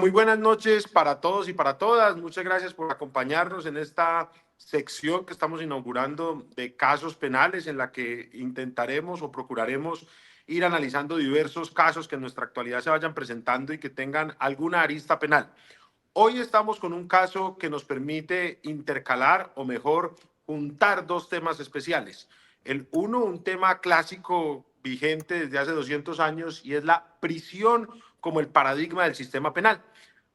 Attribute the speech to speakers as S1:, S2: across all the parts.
S1: Muy buenas noches para todos y para todas. Muchas gracias por acompañarnos en esta sección que estamos inaugurando de casos penales en la que intentaremos o procuraremos ir analizando diversos casos que en nuestra actualidad se vayan presentando y que tengan alguna arista penal. Hoy estamos con un caso que nos permite intercalar o mejor juntar dos temas especiales. El uno, un tema clásico vigente desde hace 200 años y es la prisión como el paradigma del sistema penal.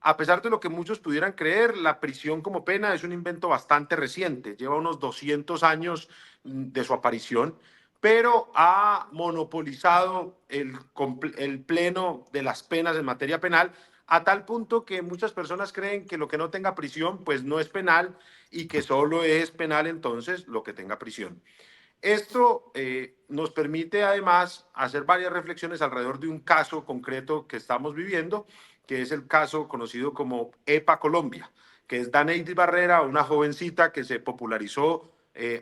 S1: A pesar de lo que muchos pudieran creer, la prisión como pena es un invento bastante reciente, lleva unos 200 años de su aparición, pero ha monopolizado el pleno de las penas en materia penal a tal punto que muchas personas creen que lo que no tenga prisión pues no es penal y que solo es penal entonces lo que tenga prisión. Esto nos permite además hacer varias reflexiones alrededor de un caso concreto que estamos viviendo, que es el caso conocido como EPA Colombia, que es Daneidy Barrera, una jovencita que se popularizó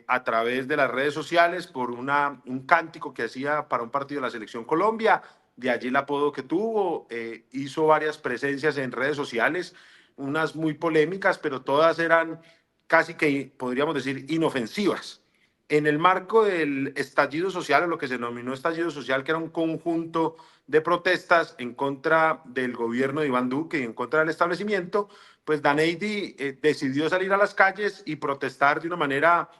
S1: a través de las redes sociales por un cántico que hacía para un partido de la Selección Colombia, de allí el apodo que tuvo, hizo varias presencias en redes sociales, unas muy polémicas, pero todas eran casi que, podríamos decir, inofensivas. En el marco del estallido social, o lo que se denominó estallido social, que era un conjunto de protestas en contra del gobierno de Iván Duque y en contra del establecimiento, pues Daneidy decidió salir a las calles y protestar de una manera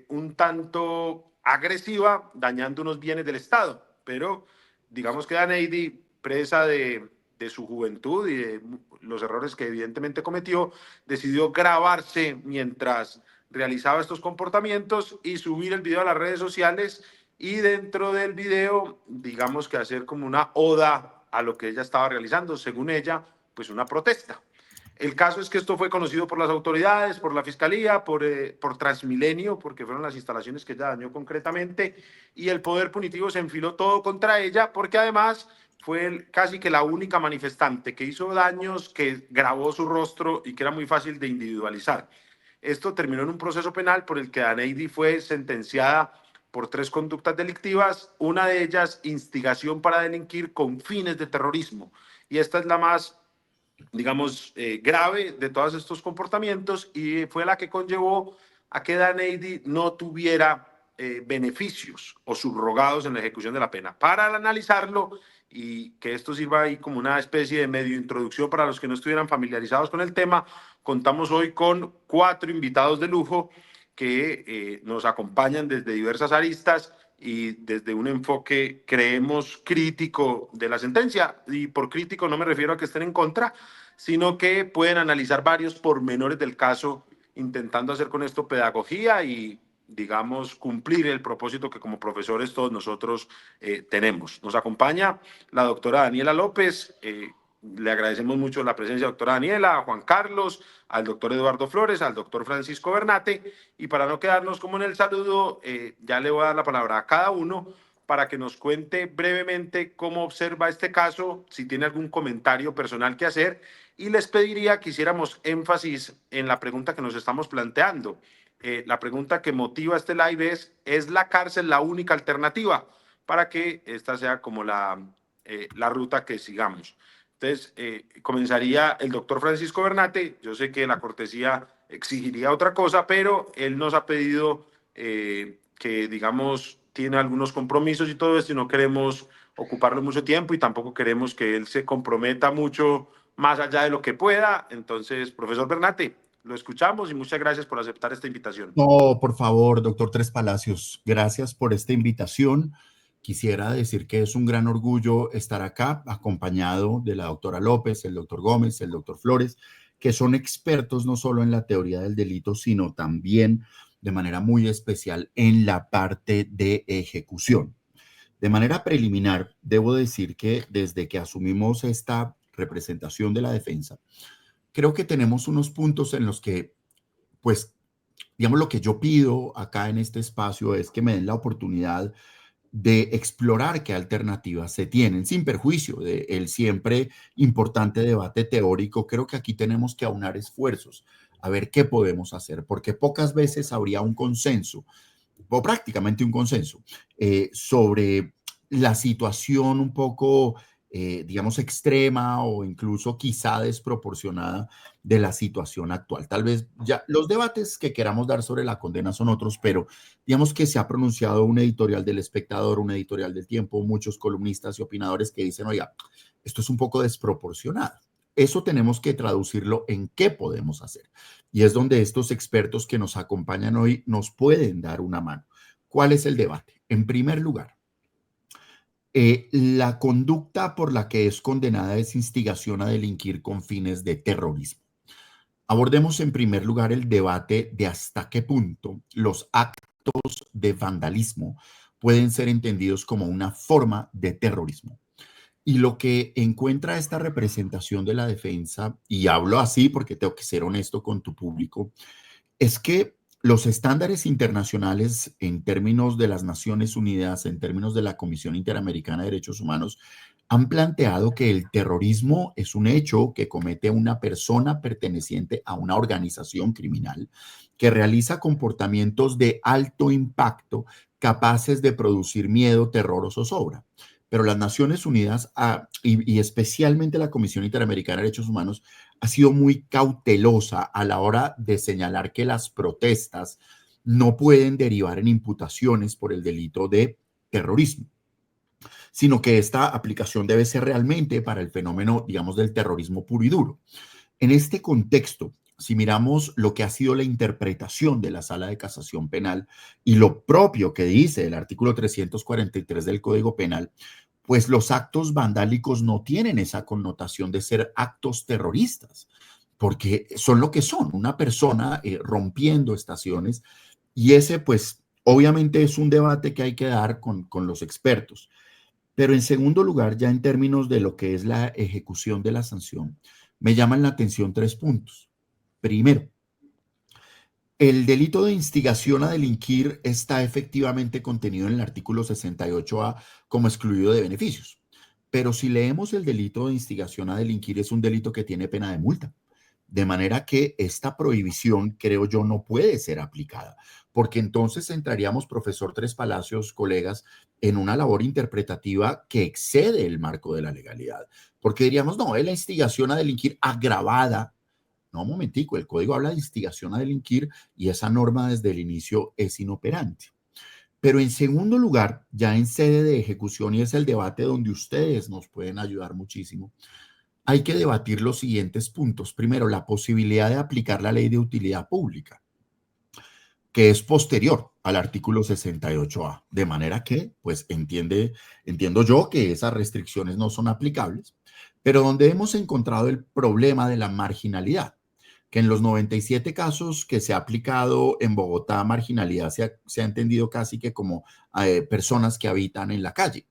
S1: un tanto agresiva, dañando unos bienes del Estado. Pero digamos que Daneidy, presa de su juventud y de los errores que evidentemente cometió, decidió grabarse mientras realizaba estos comportamientos y subir el video a las redes sociales y dentro del video, digamos que hacer como una oda a lo que ella estaba realizando, según ella, pues una protesta. El caso es que esto fue conocido por las autoridades, por la fiscalía, por Transmilenio, porque fueron las instalaciones que ella dañó concretamente, y el poder punitivo se enfiló todo contra ella, porque además fue casi que la única manifestante que hizo daños, que grabó su rostro y que era muy fácil de individualizar. Esto terminó en un proceso penal por el que Daneidy fue sentenciada por 3 conductas delictivas, una de ellas instigación para delinquir con fines de terrorismo. Y esta es la más, digamos, grave de todos estos comportamientos y fue la que conllevó a que Daneidy no tuviera beneficios o subrogados en la ejecución de la pena. Para analizarlo y que esto sirva ahí como una especie de medio introducción para los que no estuvieran familiarizados con el tema, contamos hoy con 4 invitados de lujo que nos acompañan desde diversas aristas y desde un enfoque, creemos, crítico de la sentencia. Y por crítico no me refiero a que estén en contra, sino que pueden analizar varios pormenores del caso, intentando hacer con esto pedagogía y, digamos, cumplir el propósito que como profesores todos nosotros tenemos. Nos acompaña la doctora Daniela López. Le agradecemos mucho la presencia de la doctora Daniela, a Juan Carlos, al doctor Eduardo Flores, al doctor Francisco Bernate. Y para no quedarnos como en el saludo, ya le voy a dar la palabra a cada uno para que nos cuente brevemente cómo observa este caso, si tiene algún comentario personal que hacer. Y les pediría que hiciéramos énfasis en la pregunta que nos estamos planteando. La pregunta que motiva este live ¿es la cárcel la única alternativa? Para que esta sea como la ruta que sigamos. Entonces, comenzaría el doctor Francisco Bernate. Yo sé que la cortesía exigiría otra cosa, pero él nos ha pedido que, digamos, tiene algunos compromisos y todo esto y no queremos ocuparle mucho tiempo y tampoco queremos que él se comprometa mucho más allá de lo que pueda. Entonces, profesor Bernate, lo escuchamos y muchas gracias por aceptar esta invitación.
S2: No, por favor, doctor Tres Palacios, gracias por esta invitación. Quisiera decir que es un gran orgullo estar acá acompañado de la doctora López, el doctor Gómez, el doctor Flores, que son expertos no solo en la teoría del delito, sino también de manera muy especial en la parte de ejecución. De manera preliminar, debo decir que desde que asumimos esta representación de la defensa, creo que tenemos unos puntos en los que, pues, digamos, lo que yo pido acá en este espacio es que me den la oportunidad de explorar qué alternativas se tienen, sin perjuicio del siempre importante debate teórico. Creo que aquí tenemos que aunar esfuerzos a ver qué podemos hacer, porque pocas veces habría un consenso, o prácticamente un consenso, sobre la situación un poco digamos, extrema o incluso quizá desproporcionada de la situación actual. Tal vez ya los debates que queramos dar sobre la condena son otros, pero digamos que se ha pronunciado un editorial del Espectador, un editorial del Tiempo, muchos columnistas y opinadores que dicen, oiga, esto es un poco desproporcionado. Eso tenemos que traducirlo en qué podemos hacer. Y es donde estos expertos que nos acompañan hoy nos pueden dar una mano. ¿Cuál es el debate? En primer lugar, la conducta por la que es condenada es instigación a delinquir con fines de terrorismo. Abordemos en primer lugar el debate de hasta qué punto los actos de vandalismo pueden ser entendidos como una forma de terrorismo. Y lo que encuentra esta representación de la defensa, y hablo así porque tengo que ser honesto con tu público, es que los estándares internacionales en términos de las Naciones Unidas, en términos de la Comisión Interamericana de Derechos Humanos, han planteado que el terrorismo es un hecho que comete una persona perteneciente a una organización criminal que realiza comportamientos de alto impacto capaces de producir miedo, terror o zozobra. Pero las Naciones Unidas y especialmente la Comisión Interamericana de Derechos Humanos ha sido muy cautelosa a la hora de señalar que las protestas no pueden derivar en imputaciones por el delito de terrorismo, sino que esta aplicación debe ser realmente para el fenómeno, digamos, del terrorismo puro y duro. En este contexto, si miramos lo que ha sido la interpretación de la Sala de Casación Penal y lo propio que dice el artículo 343 del Código Penal, pues los actos vandálicos no tienen esa connotación de ser actos terroristas, porque son lo que son, una persona rompiendo estaciones, y ese pues obviamente es un debate que hay que dar con los expertos. Pero en segundo lugar, ya en términos de lo que es la ejecución de la sanción, me llaman la atención 3 puntos. Primero, el delito de instigación a delinquir está efectivamente contenido en el artículo 68A como excluido de beneficios. Pero si leemos el delito de instigación a delinquir, es un delito que tiene pena de multa. De manera que esta prohibición, creo yo, no puede ser aplicada, porque entonces entraríamos, profesor Tres Palacios, colegas, en una labor interpretativa que excede el marco de la legalidad. Porque diríamos, no, es la instigación a delinquir agravada. No, un momentico, el código habla de instigación a delinquir y esa norma desde el inicio es inoperante. Pero en segundo lugar, ya en sede de ejecución, y es el debate donde ustedes nos pueden ayudar muchísimo, hay que debatir los siguientes puntos. Primero, la posibilidad de aplicar la ley de utilidad pública, que es posterior al artículo 68A, de manera que, pues, entiendo yo que esas restricciones no son aplicables, pero donde hemos encontrado el problema de la marginalidad, que en los 97 casos que se ha aplicado en Bogotá, marginalidad se ha entendido casi que como personas que habitan en la calle.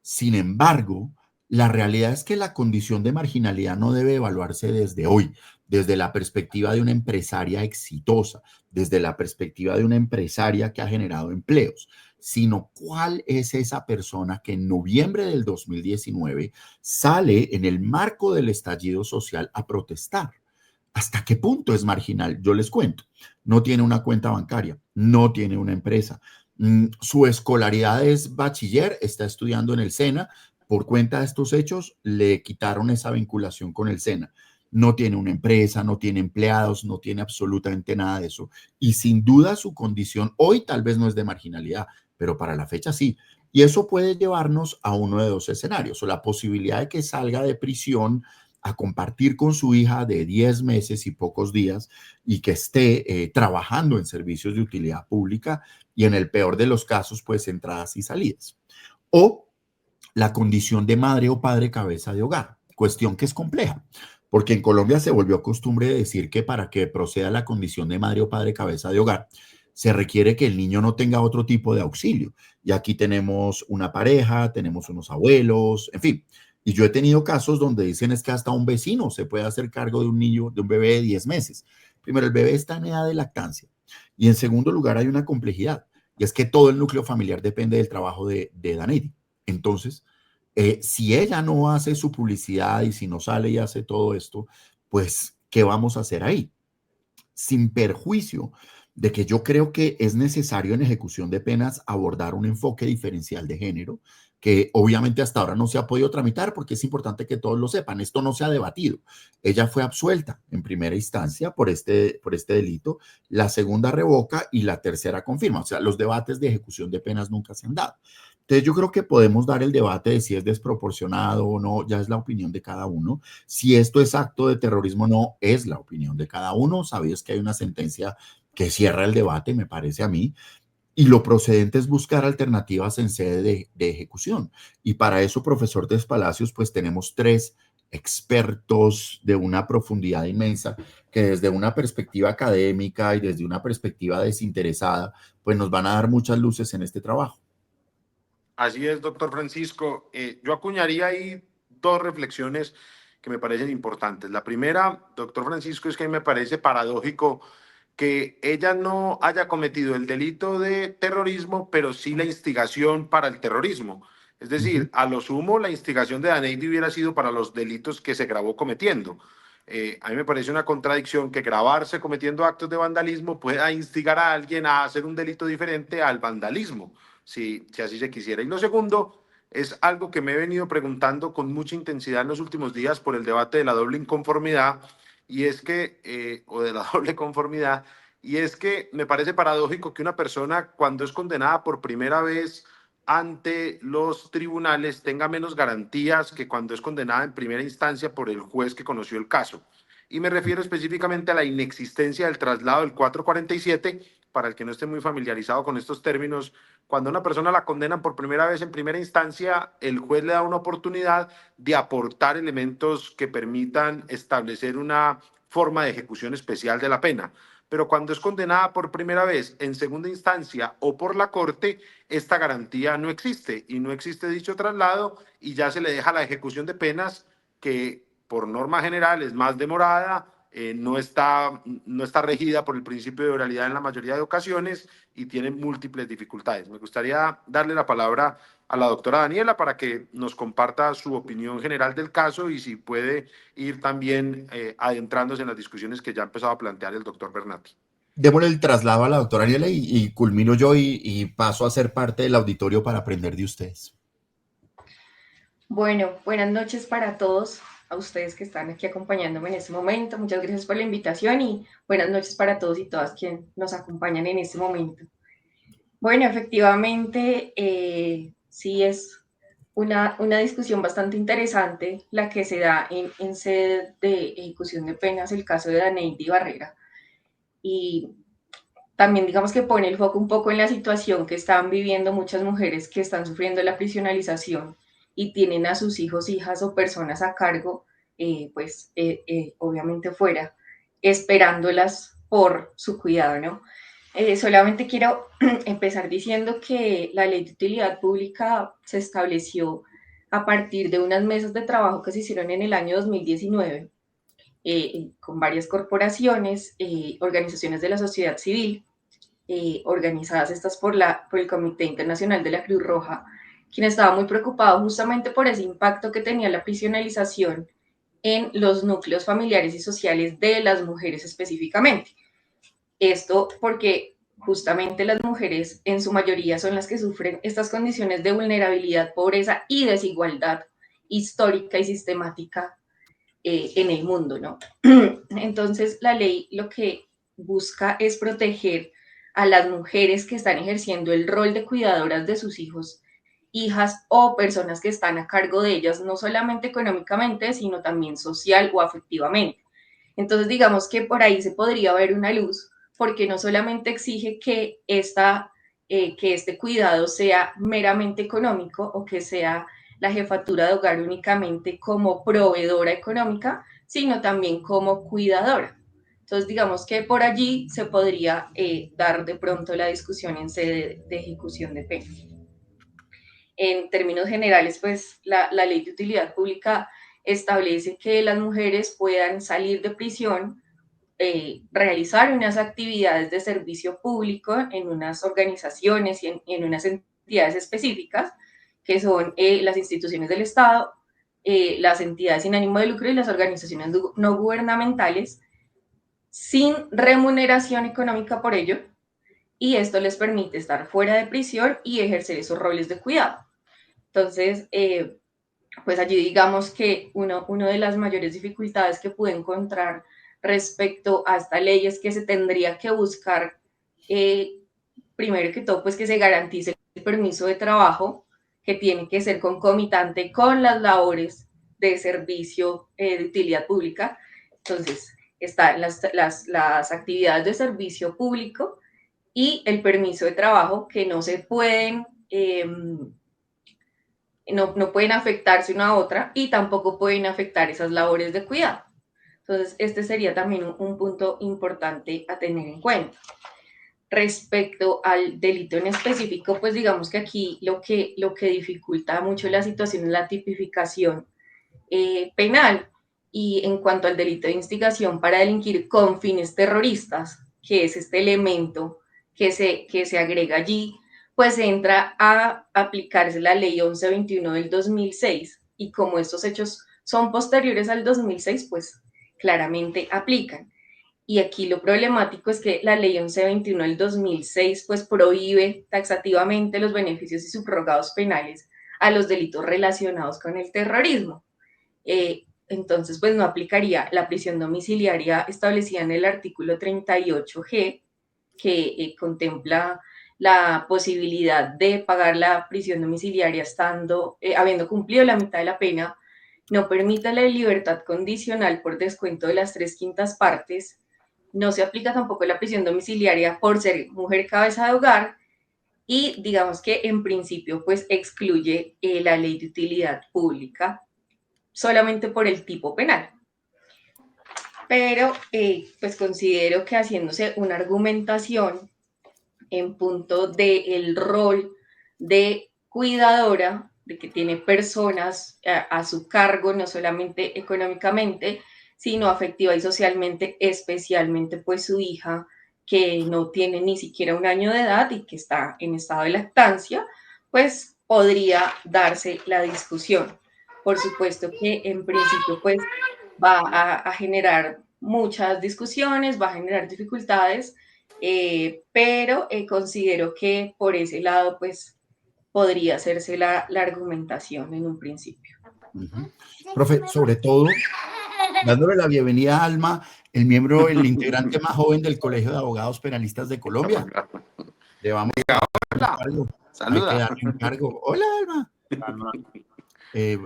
S2: Sin embargo, la realidad es que la condición de marginalidad no debe evaluarse desde hoy, desde la perspectiva de una empresaria exitosa, desde la perspectiva de una empresaria que ha generado empleos, sino cuál es esa persona que en noviembre del 2019 sale en el marco del estallido social a protestar. ¿Hasta qué punto es marginal? Yo les cuento. No tiene una cuenta bancaria, no tiene una empresa. Su escolaridad es bachiller, está estudiando en el SENA. Por cuenta de estos hechos, le quitaron esa vinculación con el SENA. No tiene una empresa, no tiene empleados, no tiene absolutamente nada de eso. Y sin duda su condición hoy tal vez no es de marginalidad, pero para la fecha sí. Y eso puede llevarnos a uno de dos escenarios, o la posibilidad de que salga de prisión a compartir con su hija de 10 meses y pocos días y que esté trabajando en servicios de utilidad pública y en el peor de los casos, pues entradas y salidas. O la condición de madre o padre cabeza de hogar, cuestión que es compleja, porque en Colombia se volvió costumbre de decir que para que proceda la condición de madre o padre cabeza de hogar, se requiere que el niño no tenga otro tipo de auxilio. Y aquí tenemos una pareja, tenemos unos abuelos, en fin. Y yo he tenido casos donde dicen es que hasta un vecino se puede hacer cargo de un niño, de un bebé de 10 meses. Primero, el bebé está en edad de lactancia. Y en segundo lugar, hay una complejidad. Y es que todo el núcleo familiar depende del trabajo de Danedi. Entonces, si ella no hace su publicidad y si no sale y hace todo esto, pues, ¿qué vamos a hacer ahí? Sin perjuicio de que yo creo que es necesario en ejecución de penas abordar un enfoque diferencial de género, que obviamente hasta ahora no se ha podido tramitar porque es importante que todos lo sepan. Esto no se ha debatido. Ella fue absuelta en primera instancia por este delito, la segunda revoca y la tercera confirma. O sea, los debates de ejecución de penas nunca se han dado. Entonces yo creo que podemos dar el debate de si es desproporcionado o no, ya es la opinión de cada uno. Si esto es acto de terrorismo o no, es la opinión de cada uno. Sabéis que hay una sentencia que cierra el debate, me parece a mí, y lo procedente es buscar alternativas en sede de ejecución. Y para eso, profesor Despalacios, pues tenemos tres expertos de una profundidad inmensa que desde una perspectiva académica y desde una perspectiva desinteresada, pues nos van a dar muchas luces en este trabajo.
S1: Así es, doctor Francisco. Yo acuñaría ahí dos reflexiones que me parecen importantes. La primera, doctor Francisco, es que a mí me parece paradójico que ella no haya cometido el delito de terrorismo, pero sí la instigación para el terrorismo. Es decir, a lo sumo, la instigación de Daneidi hubiera sido para los delitos que se grabó cometiendo. A mí me parece una contradicción que grabarse cometiendo actos de vandalismo pueda instigar a alguien a hacer un delito diferente al vandalismo, si así se quisiera. Y lo segundo es algo que me he venido preguntando con mucha intensidad en los últimos días por el debate de la doble inconformidad, y es que, o de la doble conformidad, y es que me parece paradójico que una persona cuando es condenada por primera vez ante los tribunales tenga menos garantías que cuando es condenada en primera instancia por el juez que conoció el caso. Y me refiero específicamente a la inexistencia del traslado del 447. Para el que no esté muy familiarizado con estos términos, cuando a una persona la condenan por primera vez en primera instancia, el juez le da una oportunidad de aportar elementos que permitan establecer una forma de ejecución especial de la pena. Pero cuando es condenada por primera vez en segunda instancia o por la Corte, esta garantía no existe y no existe dicho traslado, y ya se le deja la ejecución de penas que por norma general es más demorada, no está regida por el principio de oralidad en la mayoría de ocasiones y tiene múltiples dificultades. Me gustaría darle la palabra a la doctora Daniela para que nos comparta su opinión general del caso y si puede ir también adentrándose en las discusiones que ya ha empezado a plantear el doctor Bernati.
S2: Démosle el traslado a la doctora Ariela y culmino yo y paso a ser parte del auditorio para aprender de ustedes.
S3: Bueno, buenas noches para todos, a ustedes que están aquí acompañándome en este momento. Muchas gracias por la invitación y buenas noches para todos y todas quienes nos acompañan en este momento. Bueno, efectivamente, sí es una discusión bastante interesante la que se da en sede de ejecución de penas, el caso de Daneidi Barrera. Y también digamos que pone el foco un poco en la situación que están viviendo muchas mujeres que están sufriendo la prisionalización y tienen a sus hijos, hijas o personas a cargo, obviamente fuera, esperándolas por su cuidado, ¿no? Solamente quiero empezar diciendo que la ley de utilidad pública se estableció a partir de unas mesas de trabajo que se hicieron en el año 2019 con varias corporaciones, organizaciones de la sociedad civil, organizadas estas por el Comité Internacional de la Cruz Roja, quien estaba muy preocupado justamente por ese impacto que tenía la prisionalización en los núcleos familiares y sociales de las mujeres específicamente. Esto porque justamente las mujeres en su mayoría son las que sufren estas condiciones de vulnerabilidad, pobreza y desigualdad histórica y sistemática en el mundo, ¿no? Entonces, la ley lo que busca es proteger a las mujeres que están ejerciendo el rol de cuidadoras de sus hijos, hijas o personas que están a cargo de ellas, no solamente económicamente, sino también social o afectivamente. Entonces, digamos que por ahí se podría ver una luz, porque no solamente exige que este cuidado sea meramente económico o que sea la jefatura de hogar únicamente como proveedora económica, sino también como cuidadora. Entonces, digamos que por allí se podría dar de pronto la discusión en sede de ejecución de pena. En términos generales, pues la ley de utilidad pública establece que las mujeres puedan salir de prisión, realizar unas actividades de servicio público en unas organizaciones y en unas entidades específicas, que son las instituciones del Estado, las entidades sin ánimo de lucro y las organizaciones no gubernamentales, sin remuneración económica por ello, y esto les permite estar fuera de prisión y ejercer esos roles de cuidado. Entonces, pues allí digamos que una de las mayores dificultades que pude encontrar respecto a esta ley es que se tendría que buscar, primero que todo, pues que se garantice el permiso de trabajo, que tiene que ser concomitante con las labores de servicio de utilidad pública. Entonces, están las actividades de servicio público y el permiso de trabajo que no se pueden, no pueden afectarse una a otra y tampoco pueden afectar esas labores de cuidado. Entonces, este sería también un punto importante a tener en cuenta. Respecto al delito en específico, pues digamos que aquí lo que dificulta mucho la situación es la tipificación penal. Y en cuanto al delito de instigación para delinquir con fines terroristas, que es este elemento que se agrega allí, pues entra a aplicarse la ley 1121 del 2006 y como estos hechos son posteriores al 2006, pues claramente aplican. Y aquí lo problemático es que la ley 1121 del 2006 pues prohíbe taxativamente los beneficios y subrogados penales a los delitos relacionados con el terrorismo. Entonces, pues no aplicaría la prisión domiciliaria establecida en el artículo 38G, que contempla la posibilidad de pagar la prisión domiciliaria habiendo cumplido la mitad de la pena, no permite la libertad condicional por descuento de las 3/5 partes, no se aplica tampoco la prisión domiciliaria por ser mujer cabeza de hogar y digamos que en principio pues excluye la ley de utilidad pública solamente por el tipo penal. Pero pues considero que haciéndose una argumentación en punto del rol de cuidadora, de que tiene personas a su cargo, no solamente económicamente, sino afectiva y socialmente, especialmente pues su hija, que no tiene ni siquiera 1 año de edad y que está en estado de lactancia, pues podría darse la discusión. Por supuesto que en principio pues va a generar muchas discusiones, va a generar dificultades, pero considero que por ese lado pues podría hacerse la argumentación en un principio.
S2: Profe, sobre todo, dándole la bienvenida a Alma, el integrante más joven del Colegio de Abogados Penalistas de Colombia. Le vamos a dar un cargo. Hay que darle un cargo. Hola, Alma.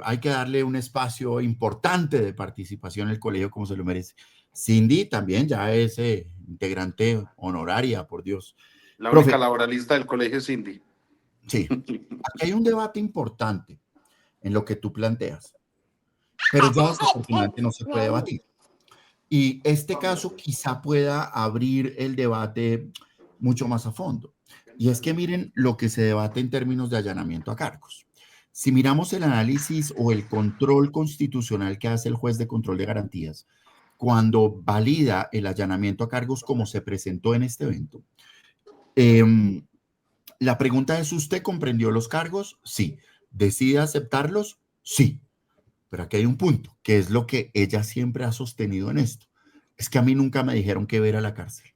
S2: Hay que darle un espacio importante de participación en el colegio como se lo merece. Cindy también ya es integrante honoraria, por Dios.
S1: La única laboralista del colegio, Cindy.
S2: Sí, aquí hay un debate importante en lo que tú planteas, pero ya desafortunadamente no se puede debatir. Y este caso quizá pueda abrir el debate mucho más a fondo. Y es que miren lo que se debate en términos de allanamiento a cargos. Si miramos el análisis o el control constitucional que hace el juez de control de garantías, cuando valida el allanamiento a cargos como se presentó en este evento, la pregunta es, ¿usted comprendió los cargos? Sí. ¿Decide aceptarlos? Sí. Pero aquí hay un punto, que es lo que ella siempre ha sostenido en esto. Es que a mí nunca me dijeron que iba a ir a la cárcel.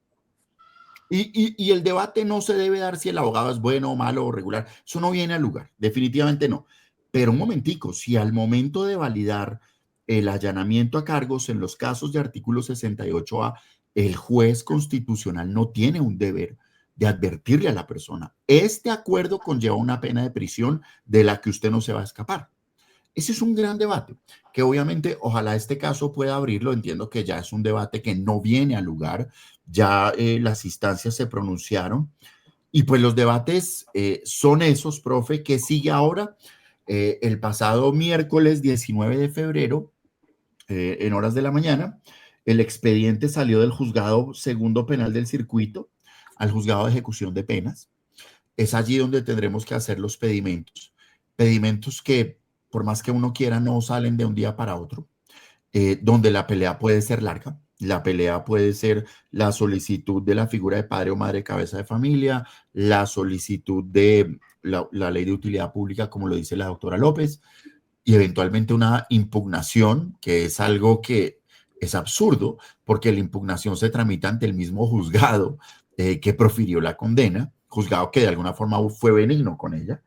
S2: Y el debate no se debe dar si el abogado es bueno o malo o regular. Eso no viene al lugar, definitivamente no. Pero un momentico, si al momento de validar el allanamiento a cargos en los casos de artículo 68A, el juez constitucional no tiene un deber de advertirle a la persona, este acuerdo conlleva una pena de prisión de la que usted no se va a escapar. Ese es un gran debate, que obviamente ojalá este caso pueda abrirlo. Entiendo que ya es un debate que no viene al lugar, ya las instancias se pronunciaron y pues los debates son esos, profe, que sigue ahora. El pasado miércoles 19 de febrero, en horas de la mañana, el expediente salió del juzgado segundo penal del circuito al juzgado de ejecución de penas. Es allí donde tendremos que hacer los pedimentos que por más que uno quiera no salen de un día para otro, donde la pelea puede ser larga. La pelea puede ser la solicitud de la figura de padre o madre cabeza de familia, la solicitud de la ley de utilidad pública, como lo dice la doctora López, y eventualmente una impugnación, que es algo que es absurdo, porque la impugnación se tramita ante el mismo juzgado que profirió la condena, juzgado que de alguna forma fue benigno con ella.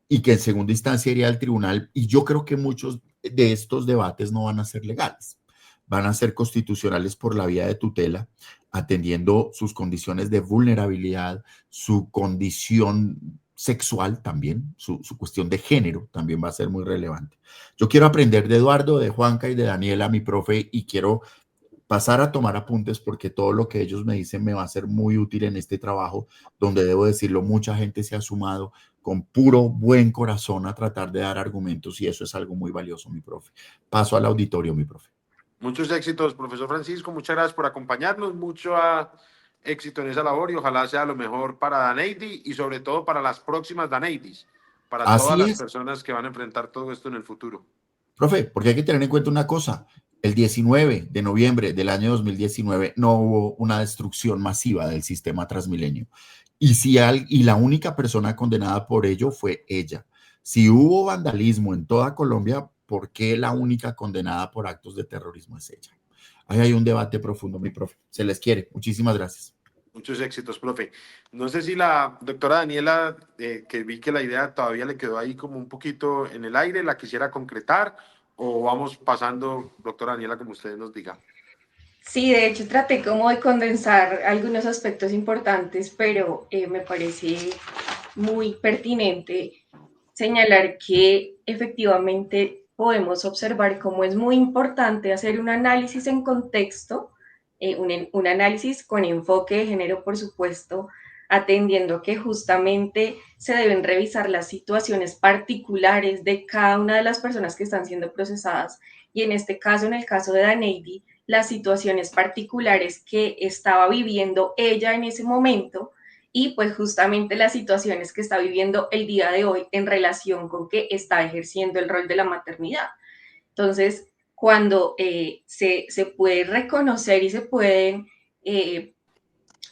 S2: y que en segunda instancia iría al tribunal. Y yo creo que muchos de estos debates no van a ser legales, van a ser constitucionales por la vía de tutela, atendiendo sus condiciones de vulnerabilidad, su condición sexual también, su cuestión de género también va a ser muy relevante. Yo quiero aprender de Eduardo, de Juanca y de Daniela, mi profe, y quiero pasar a tomar apuntes porque todo lo que ellos me dicen me va a ser muy útil en este trabajo, donde debo decirlo, mucha gente se ha sumado con puro buen corazón a tratar de dar argumentos y eso es algo muy valioso, mi profe. Paso al auditorio, mi profe.
S1: Muchos éxitos, profesor Francisco. Muchas gracias por acompañarnos. Mucho éxito en esa labor y ojalá sea lo mejor para Daneidi y sobre todo para las próximas Daneidis, para todas
S2: Así
S1: las
S2: es,
S1: personas que van a enfrentar todo esto en el futuro.
S2: profe, porque hay que tener en cuenta una cosa. El 19 de noviembre del año 2019 no hubo una destrucción masiva del sistema Transmilenio. Y la única persona condenada por ello fue ella. Si hubo vandalismo en toda Colombia, ¿por qué la única condenada por actos de terrorismo es ella? Ahí hay un debate profundo, mi profe. Se les quiere. Muchísimas gracias.
S1: Muchos éxitos, profe. No sé si la doctora Daniela, que vi que la idea todavía le quedó ahí como un poquito en el aire, la quisiera concretar o vamos pasando, doctora Daniela, como ustedes nos digan.
S3: Sí, de hecho traté como de condensar algunos aspectos importantes, pero me parece muy pertinente señalar que efectivamente podemos observar cómo es muy importante hacer un análisis en contexto, un análisis con enfoque de género, por supuesto, atendiendo que justamente se deben revisar las situaciones particulares de cada una de las personas que están siendo procesadas y en este caso, en el caso de Daneidi, las situaciones particulares que estaba viviendo ella en ese momento y pues justamente las situaciones que está viviendo el día de hoy en relación con que está ejerciendo el rol de la maternidad. Entonces, cuando se puede reconocer y se pueden,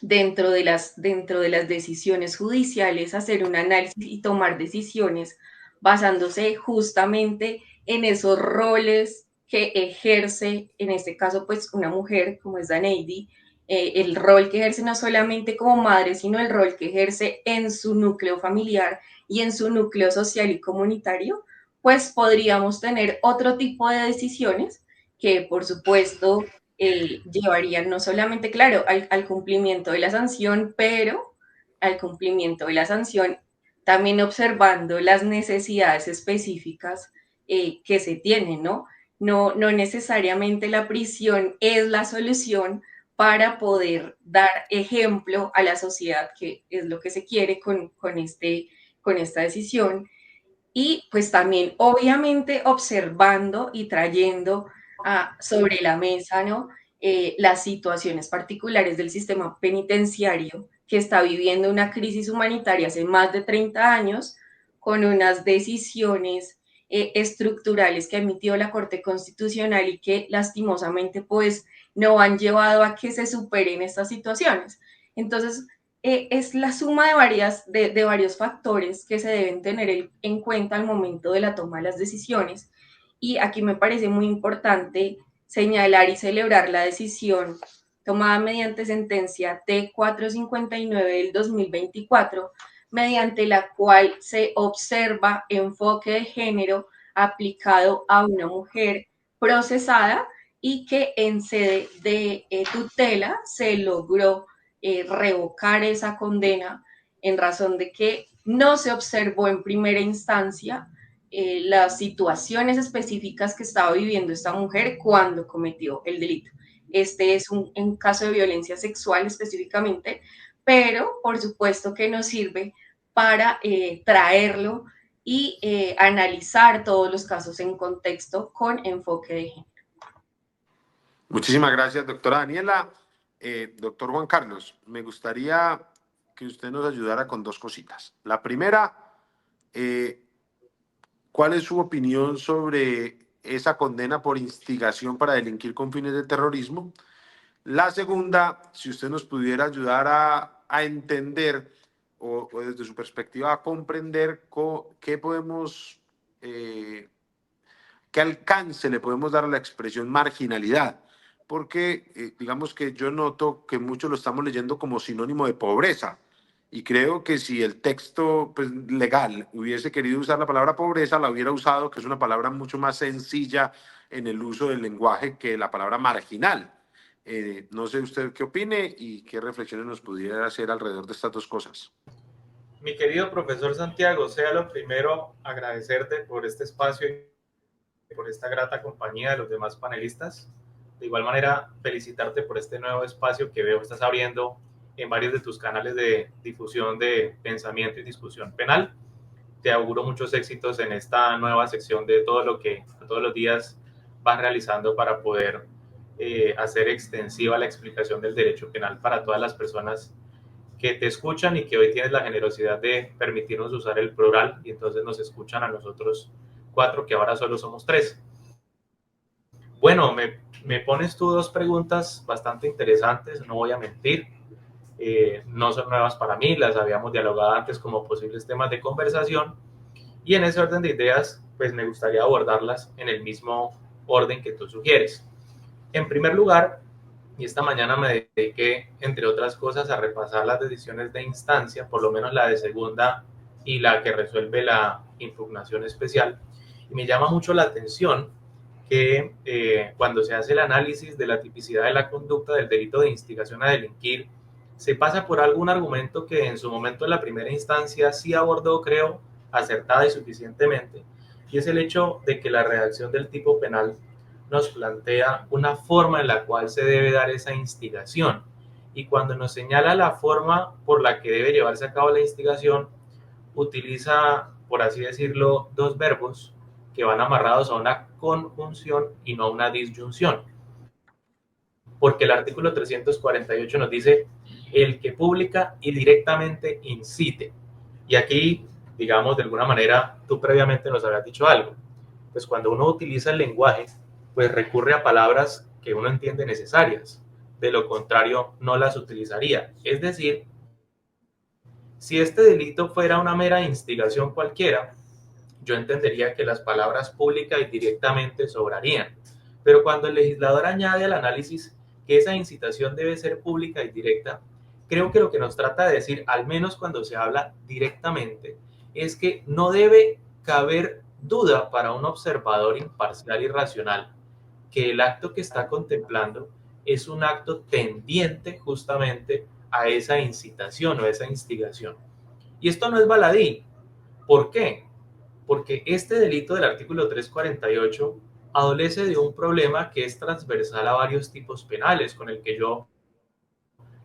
S3: dentro de las decisiones judiciales, hacer un análisis y tomar decisiones basándose justamente en esos roles que ejerce, en este caso, pues una mujer como es Daneidi, el rol que ejerce no solamente como madre, sino el rol que ejerce en su núcleo familiar y en su núcleo social y comunitario, pues podríamos tener otro tipo de decisiones que, por supuesto, llevarían no solamente, claro, al cumplimiento de la sanción, pero al cumplimiento de la sanción también observando las necesidades específicas que se tienen, ¿no? No necesariamente la prisión es la solución para poder dar ejemplo a la sociedad, que es lo que se quiere con esta decisión. Y pues también, obviamente, observando y trayendo sobre la mesa, ¿no? Las situaciones particulares del sistema penitenciario que está viviendo una crisis humanitaria hace más de 30 años, con unas decisiones estructurales que ha emitido la Corte Constitucional y que lastimosamente pues no han llevado a que se superen estas situaciones. Entonces, es la suma de varios factores que se deben tener en cuenta al momento de la toma de las decisiones. Y aquí me parece muy importante señalar y celebrar la decisión tomada mediante sentencia T459 del 2024, mediante la cual se observa enfoque de género aplicado a una mujer procesada y que en sede de tutela se logró revocar esa condena en razón de que no se observó en primera instancia las situaciones específicas que estaba viviendo esta mujer cuando cometió el delito. Este es un caso de violencia sexual específicamente, pero por supuesto que nos sirve para traerlo y analizar todos los casos en contexto con enfoque de género.
S1: Muchísimas gracias, doctora Daniela. Doctor Juan Carlos, me gustaría que usted nos ayudara con dos cositas. La primera, eh, ¿cuál es su opinión sobre esa condena por instigación para delinquir con fines de terrorismo? La segunda, si usted nos pudiera ayudar a entender o desde su perspectiva a comprender qué podemos, qué alcance le podemos dar a la expresión marginalidad. Porque digamos que yo noto que muchos lo estamos leyendo como sinónimo de pobreza Y creo que si el texto pues, legal hubiese querido usar la palabra pobreza, la hubiera usado, que es una palabra mucho más sencilla en el uso del lenguaje que la palabra marginal. No sé usted qué opine y qué reflexiones nos pudiera hacer alrededor de estas dos cosas.
S4: Mi querido profesor Santiago, sea lo primero agradecerte por este espacio y por esta grata compañía de los demás panelistas. De igual manera, felicitarte por este nuevo espacio que veo estás abriendo en varios de tus canales de difusión de pensamiento y discusión penal. Te auguro muchos éxitos en esta nueva sección de todo lo que todos los días vas realizando para poder hacer extensiva la explicación del derecho penal para todas las personas que te escuchan y que hoy tienes la generosidad de permitirnos usar el plural y entonces nos escuchan a nosotros 4, que ahora solo somos 3. Bueno, me pones tú 2 preguntas bastante interesantes, no voy a mentir. No son nuevas para mí, las habíamos dialogado antes como posibles temas de conversación y en ese orden de ideas, pues me gustaría abordarlas en el mismo orden que tú sugieres. En primer lugar, y esta mañana me dediqué, entre otras cosas, a repasar las decisiones de instancia, por lo menos la de segunda y la que resuelve la impugnación especial, y me llama mucho la atención que cuando se hace el análisis de la tipicidad de la conducta del delito de instigación a delinquir, se pasa por algún argumento que en su momento en la primera instancia sí abordó, creo, acertada y suficientemente, y es el hecho de que la redacción del tipo penal nos plantea una forma en la cual se debe dar esa instigación. Y cuando nos señala la forma por la que debe llevarse a cabo la instigación, utiliza, por así decirlo, 2 verbos que van amarrados a una conjunción y no a una disyunción. Porque el artículo 348 nos dice el que publica y directamente incite. Y aquí, digamos, de alguna manera, tú previamente nos habías dicho algo. Pues cuando uno utiliza el lenguaje, pues recurre a palabras que uno entiende necesarias. De lo contrario, no las utilizaría. Es decir, si este delito fuera una mera instigación cualquiera, yo entendería que las palabras pública y directamente sobrarían. Pero cuando el legislador añade al análisis que esa incitación debe ser pública y directa, creo que lo que nos trata de decir, al menos cuando se habla directamente, es que no debe caber duda para un observador imparcial y racional que el acto que está contemplando es un acto tendiente justamente a esa incitación o esa instigación. Y esto no es baladí. ¿Por qué? Porque este delito del artículo 348 adolece de un problema que es transversal a varios tipos penales, con el que yo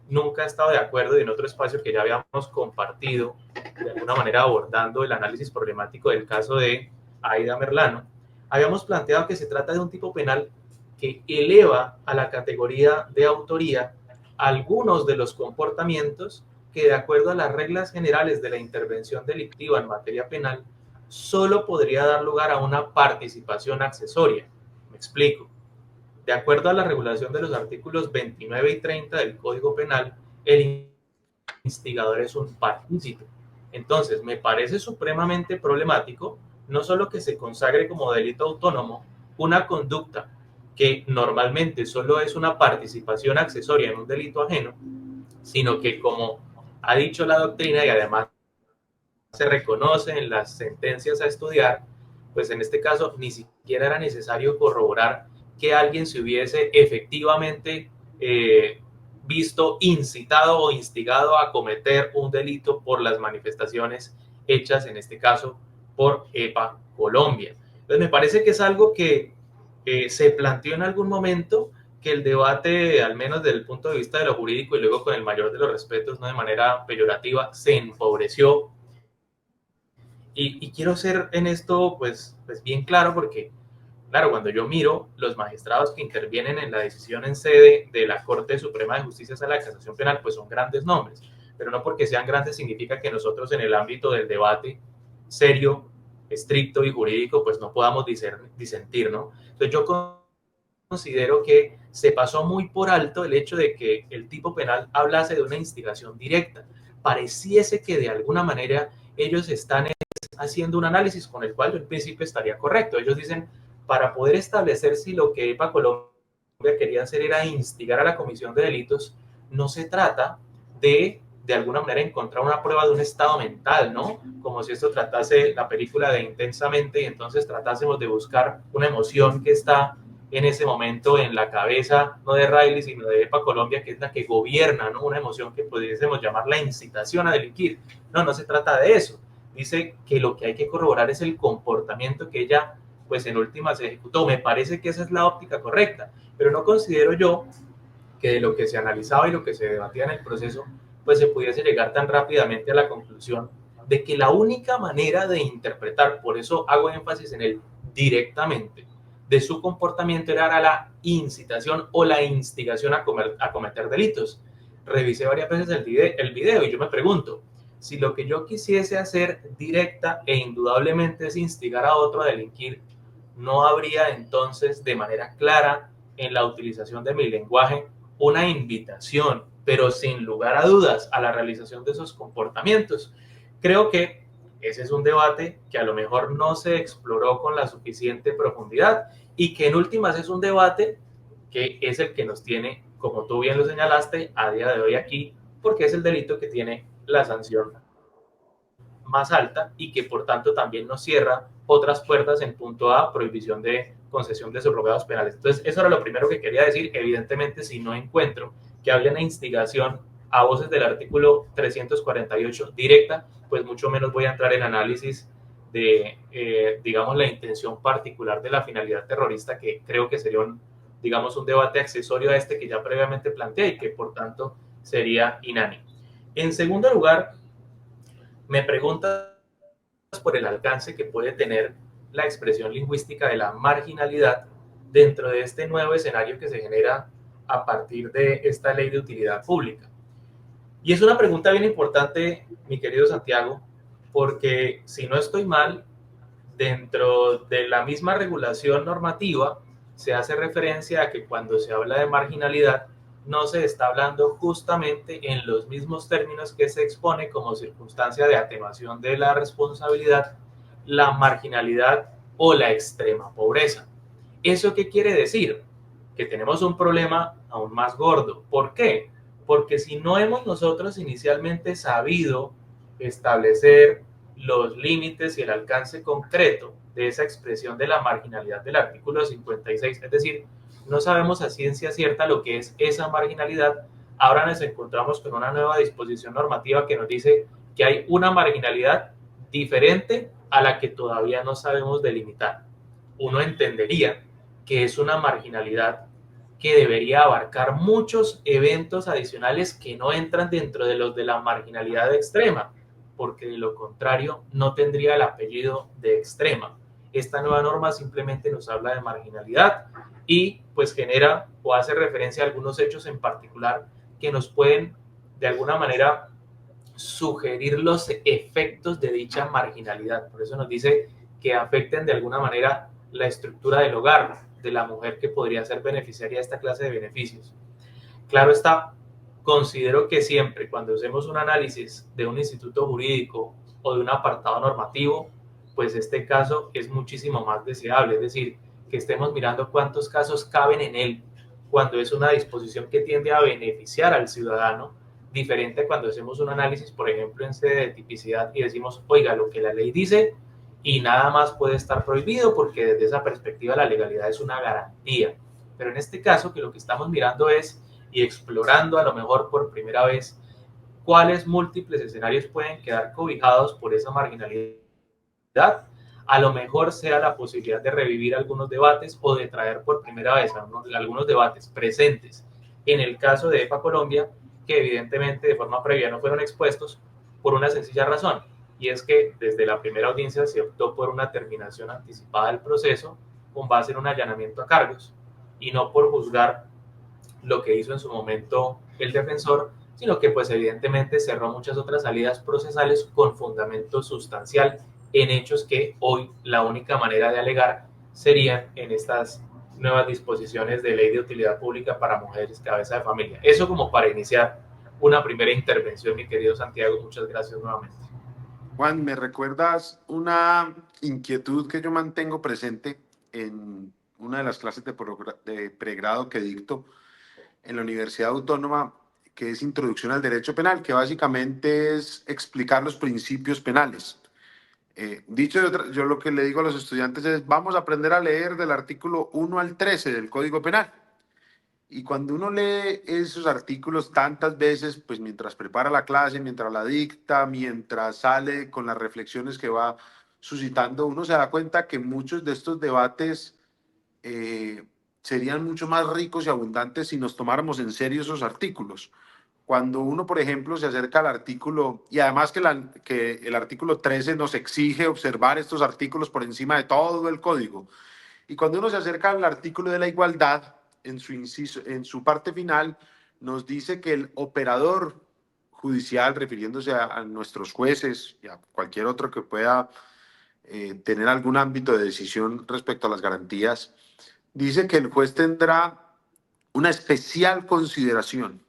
S4: nunca he estado de acuerdo, y en otro espacio que ya habíamos compartido, de alguna manera abordando el análisis problemático del caso de Aida Merlano, habíamos planteado que se trata de un tipo penal que eleva a la categoría de autoría algunos de los comportamientos que, de acuerdo a las reglas generales de la intervención delictiva en materia penal, solo podría dar lugar a una participación accesoria. Me explico. De acuerdo a la regulación de los artículos 29 y 30 del Código Penal, el instigador es un partícipe. Entonces, me parece supremamente problemático no solo que se consagre como delito autónomo una conducta que normalmente solo es una participación accesoria en un delito ajeno, sino que, como ha dicho la doctrina y además se reconoce en las sentencias a estudiar, pues en este caso ni siquiera era necesario corroborar que alguien se hubiese efectivamente visto incitado o instigado a cometer un delito por las manifestaciones hechas, en este caso, por EPA Colombia. Entonces me parece que es algo que se planteó en algún momento, que el debate, al menos desde el punto de vista de lo jurídico y luego con el mayor de los respetos, no de manera peyorativa, se empobreció. Y quiero ser en esto pues bien claro porque, claro, cuando yo miro los magistrados que intervienen en la decisión en sede de la Corte Suprema de Justicia a la Casación Penal, pues son grandes nombres, pero no porque sean grandes significa que nosotros en el ámbito del debate serio, estricto y jurídico, pues no podamos disentir, ¿no? Entonces yo considero que se pasó muy por alto el hecho de que el tipo penal hablase de una instigación directa. Pareciese que de alguna manera ellos están haciendo un análisis con el cual yo en principio estaría correcto. Ellos dicen, para poder establecer si lo que EPA Colombia quería hacer era instigar a la comisión de delitos, no se trata de de alguna manera encontrar una prueba de un estado mental, ¿no? Como si esto tratase la película de Intensamente y entonces tratásemos de buscar una emoción que está en ese momento en la cabeza, no de Riley, sino de EPA Colombia, que es la que gobierna, ¿no? Una emoción que pudiésemos llamar la incitación a delinquir. No, no se trata de eso. Dice que lo que hay que corroborar es el comportamiento que ella, pues en última se ejecutó. Me parece que esa es la óptica correcta, pero no considero yo que de lo que se analizaba y lo que se debatía en el proceso, pues se pudiese llegar tan rápidamente a la conclusión de que la única manera de interpretar, por eso hago énfasis en el directamente, de su comportamiento era la incitación o la instigación a cometer delitos. Revisé varias veces el video y yo me pregunto, si lo que yo quisiese hacer directa e indudablemente es instigar a otro a delinquir, ¿no habría entonces de manera clara en la utilización de mi lenguaje una invitación, pero sin lugar a dudas, a la realización de esos comportamientos? Creo que ese es un debate que a lo mejor no se exploró con la suficiente profundidad y que en últimas es un debate que es el que nos tiene, como tú bien lo señalaste, a día de hoy aquí, porque es el delito que tiene la sanción más alta y que por tanto también nos cierra otras puertas en punto A, prohibición de concesión de subrogados penales. Entonces, eso era lo primero que quería decir. Evidentemente, si no encuentro que haya una instigación a voces del artículo 348 directa, pues mucho menos voy a entrar en análisis de, digamos, la intención particular de la finalidad terrorista, que creo que sería digamos, un debate accesorio a este que ya previamente planteé y que por tanto sería inánime. En segundo lugar, me preguntas por el alcance que puede tener la expresión lingüística de la marginalidad dentro de este nuevo escenario que se genera a partir de esta ley de utilidad pública. Y es una pregunta bien importante, mi querido Santiago, porque si no estoy mal, dentro de la misma regulación normativa se hace referencia a que cuando se habla de marginalidad no se está hablando justamente en los mismos términos que se expone como circunstancia de atenuación de la responsabilidad, la marginalidad o la extrema pobreza. ¿Eso qué quiere decir? Que tenemos un problema aún más gordo. ¿Por qué? Porque si no hemos nosotros inicialmente sabido establecer los límites y el alcance concreto de esa expresión de la marginalidad del artículo 56, es decir, no sabemos a ciencia cierta lo que es esa marginalidad, ahora nos encontramos con una nueva disposición normativa que nos dice que hay una marginalidad diferente a la que todavía no sabemos delimitar. Uno entendería que es una marginalidad que debería abarcar muchos eventos adicionales que no entran dentro de los de la marginalidad extrema, porque de lo contrario no tendría el apellido de extrema. Esta nueva norma simplemente nos habla de marginalidad y pues genera o hace referencia a algunos hechos en particular que nos pueden de alguna manera sugerir los efectos de dicha marginalidad. Por eso nos dice que afecten de alguna manera la estructura del hogar de la mujer que podría ser beneficiaria de esta clase de beneficios. Claro está, considero que siempre cuando hacemos un análisis de un instituto jurídico o de un apartado normativo, pues este caso es muchísimo más deseable, es decir, que estemos mirando cuántos casos caben en él, cuando es una disposición que tiende a beneficiar al ciudadano, diferente cuando hacemos un análisis, por ejemplo, en sede de tipicidad y decimos, oiga, lo que la ley dice y nada más puede estar prohibido porque desde esa perspectiva la legalidad es una garantía. Pero en este caso, que lo que estamos mirando es y explorando a lo mejor por primera vez cuáles múltiples escenarios pueden quedar cobijados por esa marginalidad, a lo mejor sea la posibilidad de revivir algunos debates o de traer por primera vez algunos debates presentes en el caso de EPA Colombia, que evidentemente de forma previa no fueron expuestos por una sencilla razón, y es que desde la primera audiencia se optó por una terminación anticipada del proceso con base en un allanamiento a cargos y no por juzgar lo que hizo en su momento el defensor, sino que pues evidentemente cerró muchas otras salidas procesales con fundamento sustancial en hechos que hoy la única manera de alegar serían en estas nuevas disposiciones de ley de utilidad pública para mujeres cabeza de familia. Eso como para iniciar una primera intervención, mi querido Santiago. Muchas gracias nuevamente.
S1: Juan, ¿me recuerdas una inquietud que yo mantengo presente en una de las clases de pregrado que dicto en la Universidad Autónoma, que es Introducción al Derecho Penal, que básicamente es explicar los principios penales. Dicho de otra, yo lo que le digo a los estudiantes es, vamos a aprender a leer del artículo 1 al 13 del Código Penal. Y cuando uno lee esos artículos tantas veces, pues mientras prepara la clase, mientras la dicta, mientras sale con las reflexiones que va suscitando, uno se da cuenta que muchos de estos debates serían mucho más ricos y abundantes si nos tomáramos en serio esos artículos. Cuando uno, por ejemplo, se acerca al artículo, y además que el artículo 13 nos exige observar estos artículos por encima de todo el código, y cuando uno se acerca al artículo de la igualdad, en su inciso, en su parte final, nos dice que el operador judicial, refiriéndose a nuestros jueces y a cualquier otro que pueda tener algún ámbito de decisión respecto a las garantías, dice que el juez tendrá una especial consideración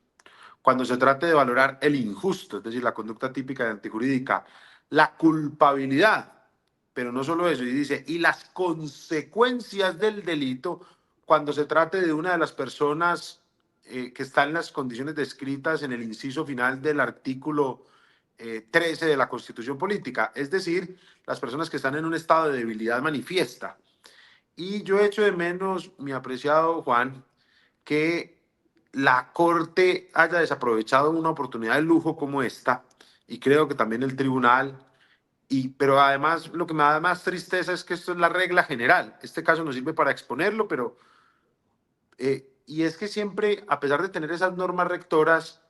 S1: cuando se trate de valorar el injusto, es decir, la conducta típica y antijurídica, la culpabilidad, pero no solo eso, y dice, y las consecuencias del delito cuando se trate de una de las personas que está en las condiciones descritas en el inciso final del artículo 13 de la Constitución Política, es decir, las personas que están en un estado de debilidad manifiesta. Y yo echo de menos, mi apreciado Juan, que la Corte haya desaprovechado una oportunidad de lujo como esta, y creo que también el tribunal, pero además lo que me da más tristeza es que esto es la regla general. Este caso nos sirve para exponerlo, pero y es que siempre, a pesar de tener esas normas rectoras,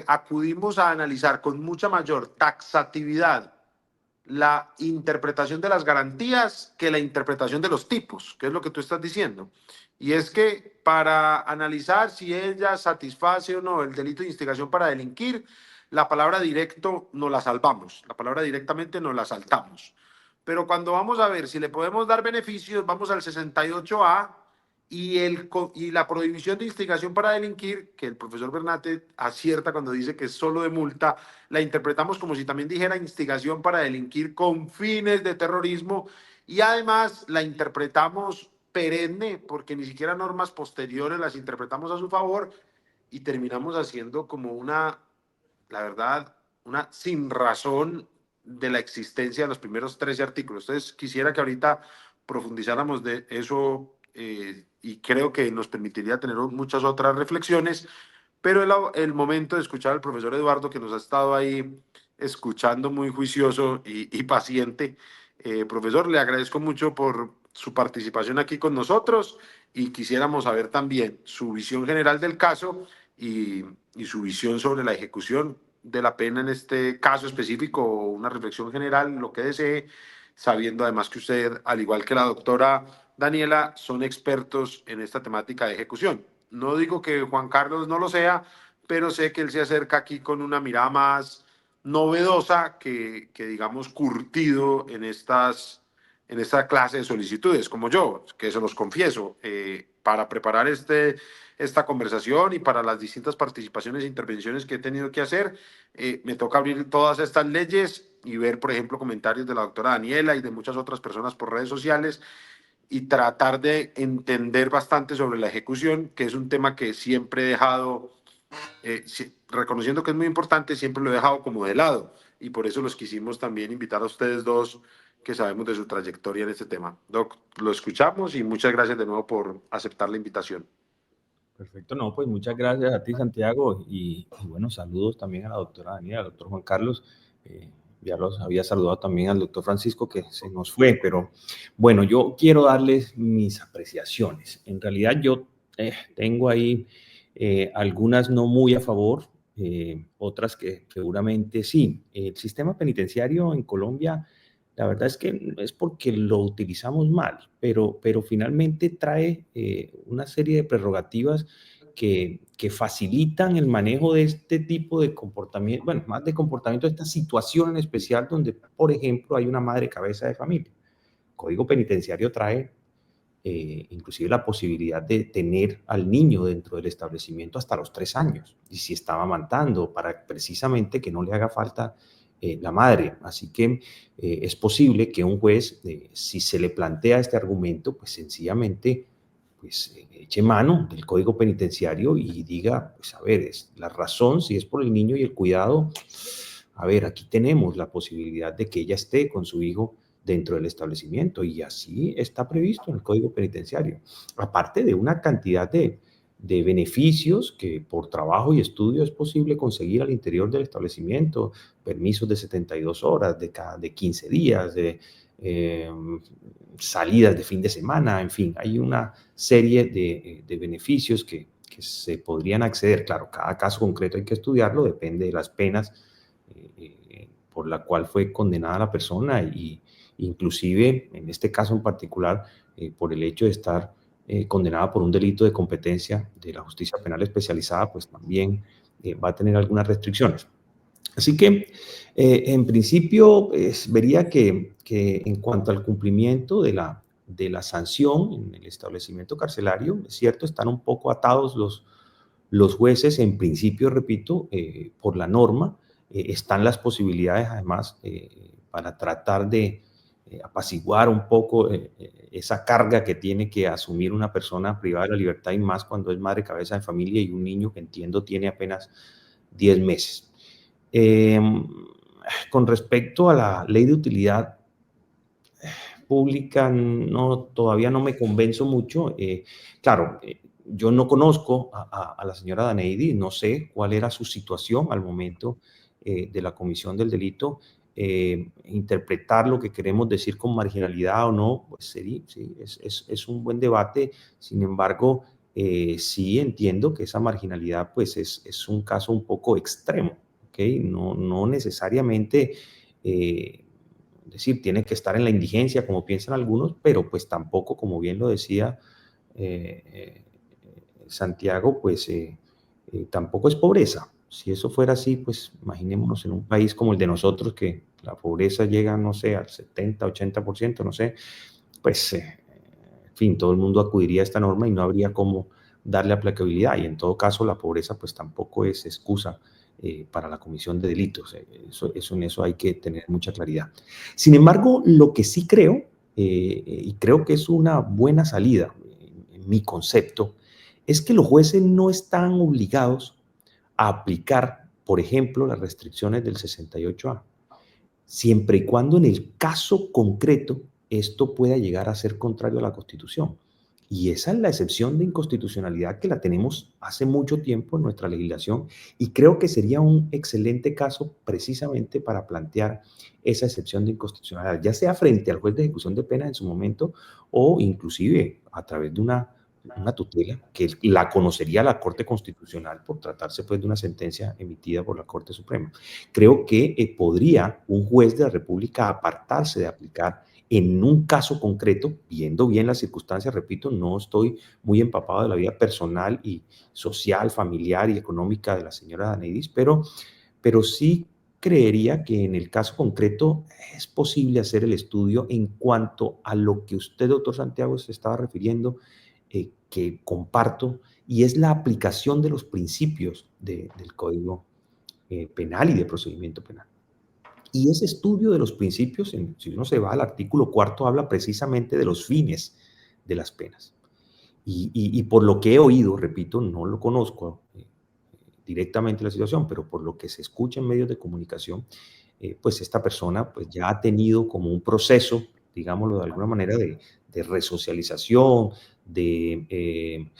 S1: acudimos a analizar con mucha mayor taxatividad la interpretación de las garantías que la interpretación de los tipos, que es lo que tú estás diciendo. Y es que para analizar si ella satisface o no el delito de instigación para delinquir, la palabra directo no la salvamos, la palabra directamente no la saltamos. Pero cuando vamos a ver si le podemos dar beneficios, vamos al 68A y la prohibición de instigación para delinquir, que el profesor Bernate acierta cuando dice que es solo de multa, la interpretamos como si también dijera instigación para delinquir con fines de terrorismo, y además la interpretamos perenne porque ni siquiera normas posteriores las interpretamos a su favor y terminamos haciendo como una, la verdad, una sin razón de la existencia de los primeros 13 artículos. Entonces quisiera que ahorita profundizáramos de eso y creo que nos permitiría tener muchas otras reflexiones, pero el momento de escuchar al profesor Eduardo, que nos ha estado ahí escuchando muy juicioso y paciente. Profesor, le agradezco mucho por su participación aquí con nosotros y quisiéramos saber también su visión general del caso y su visión sobre la ejecución de la pena en este caso específico, o una reflexión general, lo que desee, sabiendo además que usted, al igual que la doctora Daniela, son expertos en esta temática de ejecución. No digo que Juan Carlos no lo sea, pero sé que él se acerca aquí con una mirada más novedosa que digamos, curtido en esta clase de solicitudes, como yo, que se los confieso, para preparar esta conversación y para las distintas participaciones e intervenciones que he tenido que hacer, me toca abrir todas estas leyes y ver, por ejemplo, comentarios de la doctora Daniela y de muchas otras personas por redes sociales, y tratar de entender bastante sobre la ejecución, que es un tema que siempre he dejado, reconociendo que es muy importante, siempre lo he dejado como de lado, y por eso los quisimos también invitar a ustedes dos, que sabemos de su trayectoria en este tema. Doc, lo escuchamos y muchas gracias de nuevo por aceptar la invitación.
S5: Perfecto, no, pues muchas gracias a ti, Santiago, y bueno, saludos también a la doctora Daniela, al doctor Juan Carlos. Ya los había saludado también al doctor Francisco, que se nos fue, pero bueno, yo quiero darles mis apreciaciones. En realidad yo tengo ahí algunas no muy a favor, otras que seguramente sí. El sistema penitenciario en Colombia, la verdad es que es porque lo utilizamos mal, pero finalmente trae una serie de prerrogativas que facilitan el manejo de este tipo de comportamiento, bueno, más de comportamiento, de esta situación en especial donde, por ejemplo, hay una madre cabeza de familia. El Código Penitenciario trae inclusive la posibilidad de tener al niño dentro del establecimiento hasta los 3 años, y si está amamantando, para precisamente que no le haga falta la madre. Así que es posible que un juez, si se le plantea este argumento, pues sencillamente pues eche mano del Código Penitenciario y diga, pues a ver, es la razón, si es por el niño y el cuidado, a ver, aquí tenemos la posibilidad de que ella esté con su hijo dentro del establecimiento y así está previsto en el Código Penitenciario. Aparte de una cantidad de beneficios que por trabajo y estudio es posible conseguir al interior del establecimiento, permisos de 72 horas, de 15 días, salidas de fin de semana, en fin, hay una serie de beneficios que se podrían acceder. Claro, cada caso concreto hay que estudiarlo, depende de las penas por la cual fue condenada la persona y inclusive en este caso en particular por el hecho de estar condenada por un delito de competencia de la justicia penal especializada, pues también va a tener algunas restricciones. Así que, en principio, vería que en cuanto al cumplimiento de la sanción en el establecimiento carcelario, es cierto, están un poco atados los jueces, en principio, repito, por la norma, están las posibilidades, además, para tratar de apaciguar un poco esa carga que tiene que asumir una persona privada de la libertad y más cuando es madre cabeza de familia y un niño que entiendo tiene apenas 10 meses. Con respecto a la ley de utilidad pública, todavía no me convenzo mucho. Claro, yo no conozco a la señora Daneidy, no sé cuál era su situación al momento de la comisión del delito. Interpretar lo que queremos decir con marginalidad o no, pues sí, es un buen debate. Sin embargo, sí entiendo que esa marginalidad pues es un caso un poco extremo, ¿ok? No necesariamente, es decir, tiene que estar en la indigencia como piensan algunos, pero pues tampoco, como bien lo decía Santiago, pues tampoco es pobreza. Si eso fuera así, pues imaginémonos en un país como el de nosotros, que la pobreza llega, no sé, al 70, 80%, no sé, pues, en fin, todo el mundo acudiría a esta norma y no habría cómo darle aplicabilidad. Y en todo caso, la pobreza, pues tampoco es excusa para la comisión de delitos. En eso hay que tener mucha claridad. Sin embargo, lo que sí creo, y creo que es una buena salida, en mi concepto, es que los jueces no están obligados a aplicar, por ejemplo, las restricciones del 68A, siempre y cuando en el caso concreto esto pueda llegar a ser contrario a la Constitución. Y esa es la excepción de inconstitucionalidad que la tenemos hace mucho tiempo en nuestra legislación y creo que sería un excelente caso precisamente para plantear esa excepción de inconstitucionalidad, ya sea frente al juez de ejecución de pena en su momento o inclusive a través de una tutela que la conocería la Corte Constitucional por tratarse pues de una sentencia emitida por la Corte Suprema. Creo que podría un juez de la República apartarse de aplicar en un caso concreto, viendo bien las circunstancias, repito, no estoy muy empapado de la vida personal y social, familiar y económica de la señora Daneidy, pero sí creería que en el caso concreto es posible hacer el estudio en cuanto a lo que usted, doctor Santiago, se estaba refiriendo, que comparto, y es la aplicación de los principios del Código Penal y de procedimiento penal. Y ese estudio de los principios, si uno se va al artículo 4, habla precisamente de los fines de las penas. Y por lo que he oído, repito, no lo conozco directamente la situación, pero por lo que se escucha en medios de comunicación, pues esta persona pues ya ha tenido como un proceso, digámoslo de alguna manera, de resocialización, de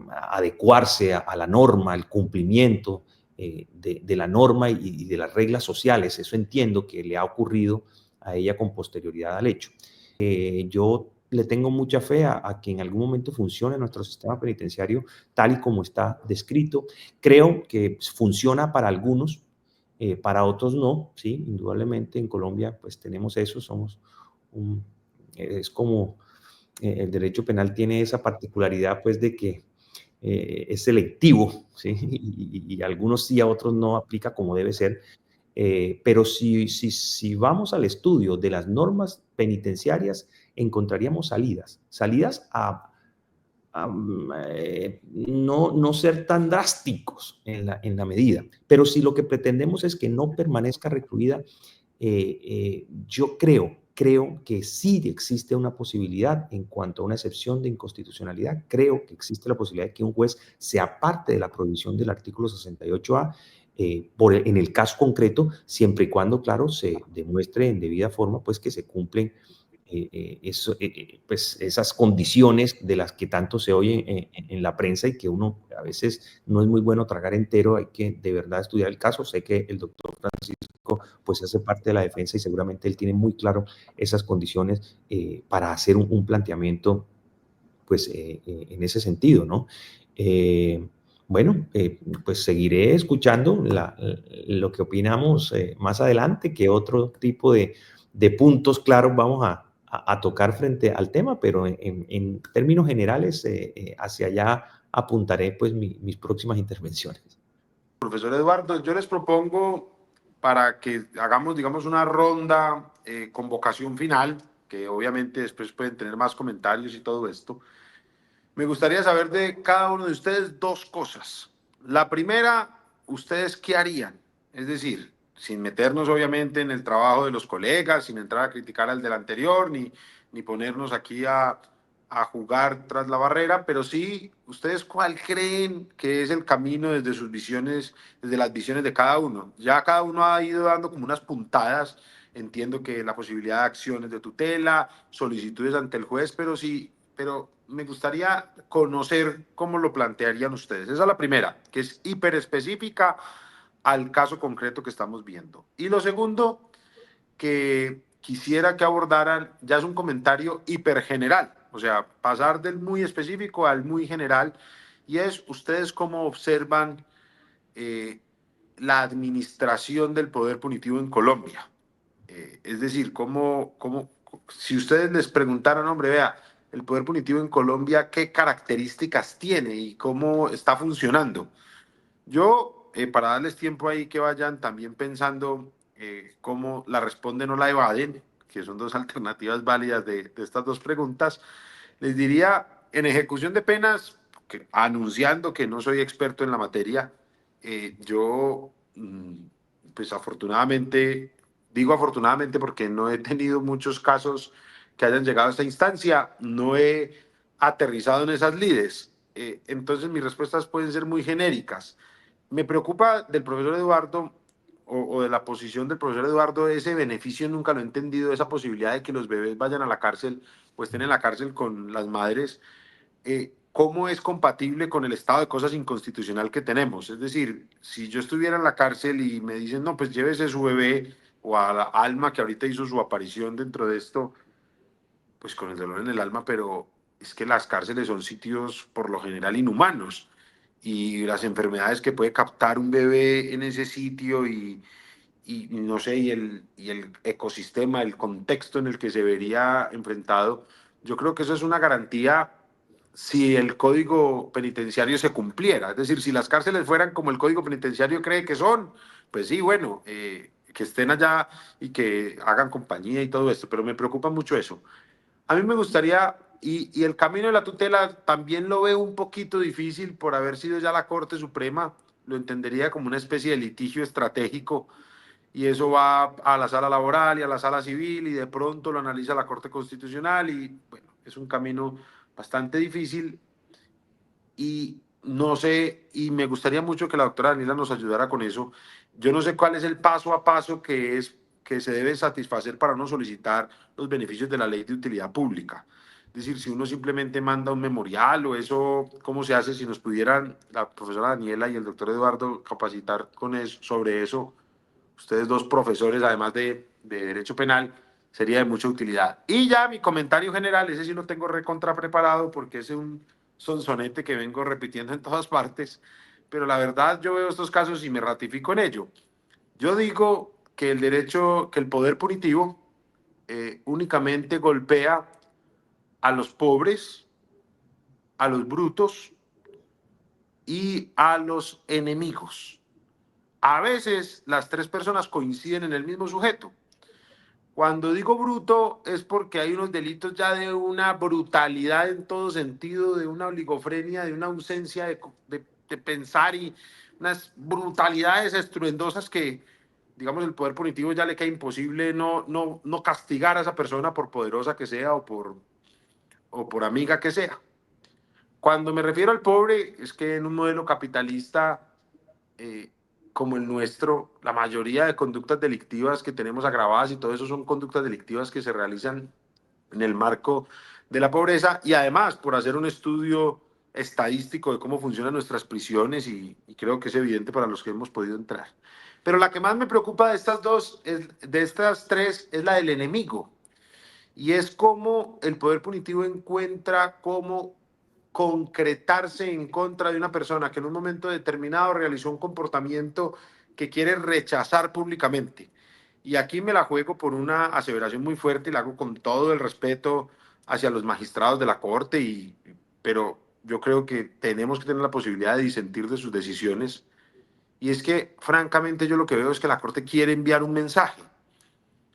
S5: adecuarse a la norma, al cumplimiento de la norma y de las reglas sociales. Eso entiendo que le ha ocurrido a ella con posterioridad al hecho. Yo le tengo mucha fe a que en algún momento funcione nuestro sistema penitenciario tal y como está descrito. Creo que funciona para algunos, para otros no, ¿sí? Indudablemente en Colombia pues tenemos eso, es como el derecho penal tiene esa particularidad pues de que es selectivo, ¿sí? Y algunos sí, a otros no aplica como debe ser. Pero si vamos al estudio de las normas penitenciarias, encontraríamos salidas a no ser tan drásticos en la medida. Pero si lo que pretendemos es que no permanezca recluida, yo creo creo que sí existe una posibilidad en cuanto a una excepción de inconstitucionalidad. Creo que existe la posibilidad de que un juez se aparte de la prohibición del artículo 68A en el caso concreto, siempre y cuando, claro, se demuestre en debida forma pues, que se cumplen pues esas condiciones de las que tanto se oye en la prensa y que uno a veces no es muy bueno tragar entero, hay que de verdad estudiar el caso. Sé que el doctor Francisco pues hace parte de la defensa y seguramente él tiene muy claro esas condiciones para hacer un planteamiento pues en ese sentido, ¿no? Bueno, pues seguiré escuchando lo que opinamos más adelante, que otro tipo de puntos claros vamos a tocar frente al tema, pero en términos generales, hacia allá apuntaré pues mis próximas intervenciones.
S1: Profesor Eduardo, yo les propongo para que hagamos, digamos, una ronda con vocación final, que obviamente después pueden tener más comentarios y todo esto. Me gustaría saber de cada uno de ustedes dos cosas. La primera, ¿ustedes qué harían? Es decir, sin meternos obviamente en el trabajo de los colegas, sin entrar a criticar al del anterior, ni ponernos aquí a jugar tras la barrera, pero sí, ¿ustedes cuál creen que es el camino desde sus visiones, desde las visiones de cada uno? Ya cada uno ha ido dando como unas puntadas. Entiendo que la posibilidad de acciones de tutela, solicitudes ante el juez, pero me gustaría conocer cómo lo plantearían ustedes. Esa es la primera, que es hiper específica al caso concreto que estamos viendo. Y lo segundo, que quisiera que abordaran, ya es un comentario hiper general, o sea, pasar del muy específico al muy general, y es ustedes cómo observan la administración del poder punitivo en Colombia. Es decir, si ustedes les preguntaran, hombre, vea, el poder punitivo en Colombia, ¿qué características tiene y cómo está funcionando? Yo, para darles tiempo ahí que vayan también pensando cómo la responden o la evaden, que son dos alternativas válidas de estas dos preguntas, les diría, en ejecución de penas, anunciando que no soy experto en la materia, yo, pues afortunadamente, digo afortunadamente porque no he tenido muchos casos que hayan llegado a esta instancia, no he aterrizado en esas lides. Entonces mis respuestas pueden ser muy genéricas. Me preocupa del profesor Eduardo o de la posición del profesor Eduardo ese beneficio, nunca lo he entendido, esa posibilidad de que los bebés vayan a la cárcel o estén en la cárcel con las madres. ¿Cómo es compatible con el estado de cosas inconstitucional que tenemos? Es decir, si yo estuviera en la cárcel y me dicen, no, pues llévese su bebé o a la Alma que ahorita hizo su aparición dentro de esto, pues con el dolor en el alma, pero es que las cárceles son sitios por lo general inhumanos y las enfermedades que puede captar un bebé en ese sitio y no sé, y el ecosistema, el contexto en el que se vería enfrentado, yo creo que eso es una garantía si el código penitenciario se cumpliera. Es decir, si las cárceles fueran como el código penitenciario cree que son, pues sí, bueno, que estén allá y que hagan compañía y todo esto, pero me preocupa mucho eso. A mí me gustaría, y el camino de la tutela también lo veo un poquito difícil por haber sido ya la Corte Suprema, lo entendería como una especie de litigio estratégico y eso va a la sala laboral y a la sala civil y de pronto lo analiza la Corte Constitucional y bueno, es un camino bastante difícil y no sé, y me gustaría mucho que la doctora Daniela nos ayudara con eso. Yo no sé cuál es el paso a paso que se debe satisfacer para uno solicitar los beneficios de la ley de utilidad pública. Es decir, si uno simplemente manda un memorial o eso, ¿cómo se hace? Si nos pudieran la profesora Daniela y el doctor Eduardo capacitar con eso, sobre eso, ustedes dos profesores, además de Derecho Penal, sería de mucha utilidad. Y ya mi comentario general, ese sí lo tengo recontra preparado porque es un sonsonete que vengo repitiendo en todas partes, pero la verdad yo veo estos casos y me ratifico en ello. Yo digo que el derecho, que el poder punitivo únicamente golpea a los pobres, a los brutos y a los enemigos. A veces las tres personas coinciden en el mismo sujeto. Cuando digo bruto es porque hay unos delitos ya de una brutalidad en todo sentido, de una oligofrenia, de una ausencia de pensar y unas brutalidades estruendosas que digamos, el poder punitivo ya le queda imposible no castigar a esa persona por poderosa que sea o por amiga que sea. Cuando me refiero al pobre, es que en un modelo capitalista eh, como el nuestro, la mayoría de conductas delictivas que tenemos agravadas y todo eso son conductas delictivas que se realizan en el marco de la pobreza y además por hacer un estudio estadístico de cómo funcionan nuestras prisiones y creo que es evidente para los que hemos podido entrar. Pero la que más me preocupa de estas dos, de estas tres, es la del enemigo. Y es cómo el poder punitivo encuentra cómo concretarse en contra de una persona que en un momento determinado realizó un comportamiento que quiere rechazar públicamente. Y aquí me la juego por una aseveración muy fuerte y la hago con todo el respeto hacia los magistrados de la Corte, pero yo creo que tenemos que tener la posibilidad de disentir de sus decisiones. Y es que, francamente, yo lo que veo es que la Corte quiere enviar un mensaje.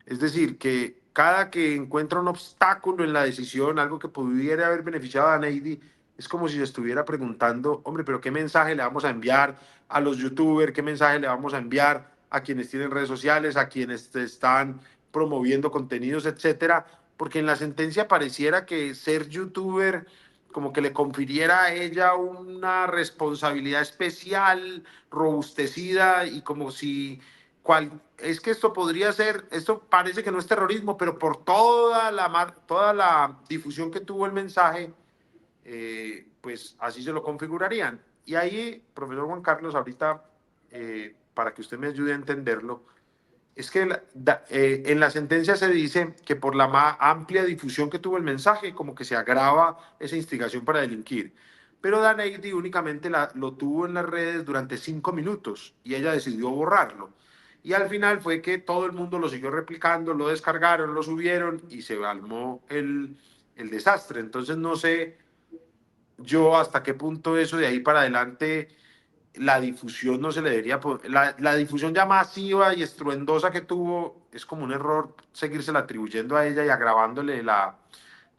S1: Es decir, que cada que encuentra un obstáculo en la decisión, algo que pudiera haber beneficiado a Neidy, es como si se estuviera preguntando, hombre, pero ¿qué mensaje le vamos a enviar a los youtubers? ¿Qué mensaje le vamos a enviar a quienes tienen redes sociales, a quienes están promoviendo contenidos, etcétera? Porque en la sentencia pareciera que ser youtuber como que le confiriera a ella una responsabilidad especial, robustecida y como si es que esto podría ser, esto parece que no es terrorismo, pero por toda la difusión que tuvo el mensaje, pues así se lo configurarían. Y ahí, profesor Juan Carlos, ahorita, para que usted me ayude a entenderlo, es que en la sentencia se dice que por la más amplia difusión que tuvo el mensaje, como que se agrava esa instigación para delinquir. Pero Daneidi únicamente lo tuvo en las redes durante 5 minutos y ella decidió borrarlo. Y al final fue que todo el mundo lo siguió replicando, lo descargaron, lo subieron y se armó el desastre. Entonces no sé yo hasta qué punto eso de ahí para adelante la difusión no se le debería, la difusión ya masiva y estruendosa que tuvo, es como un error seguirse la atribuyendo a ella y agravándole la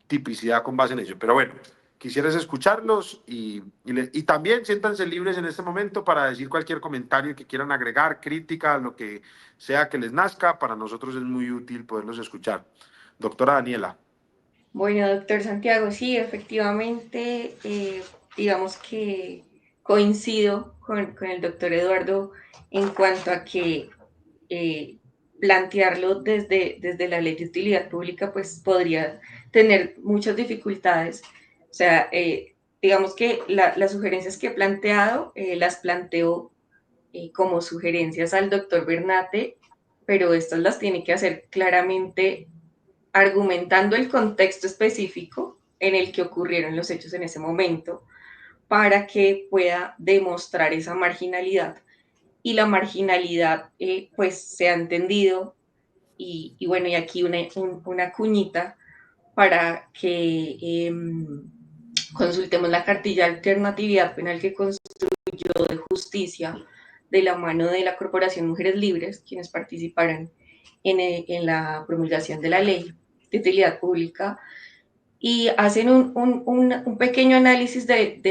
S1: tipicidad con base en ello. Pero bueno, quisieras escucharlos y también siéntanse libres en este momento para decir cualquier comentario que quieran agregar, crítica, lo que sea que les nazca. Para nosotros es muy útil poderlos escuchar. Doctora Daniela.
S3: Bueno, doctor Santiago, sí, efectivamente, digamos que coincido con el doctor Eduardo en cuanto a que eh, plantearlo desde la ley de utilidad pública, pues podría tener muchas dificultades. O sea, digamos que las sugerencias que he planteado, las planteo como sugerencias al doctor Bernate, pero estas las tiene que hacer claramente argumentando el contexto específico en el que ocurrieron los hechos en ese momento para que pueda demostrar esa marginalidad y la marginalidad pues se ha entendido y bueno, y aquí una cuñita para que consultemos la cartilla de alternatividad penal que construyó de justicia de la mano de la Corporación Mujeres Libres, quienes participaron en la promulgación de la ley de utilidad pública, y hacen un pequeño análisis del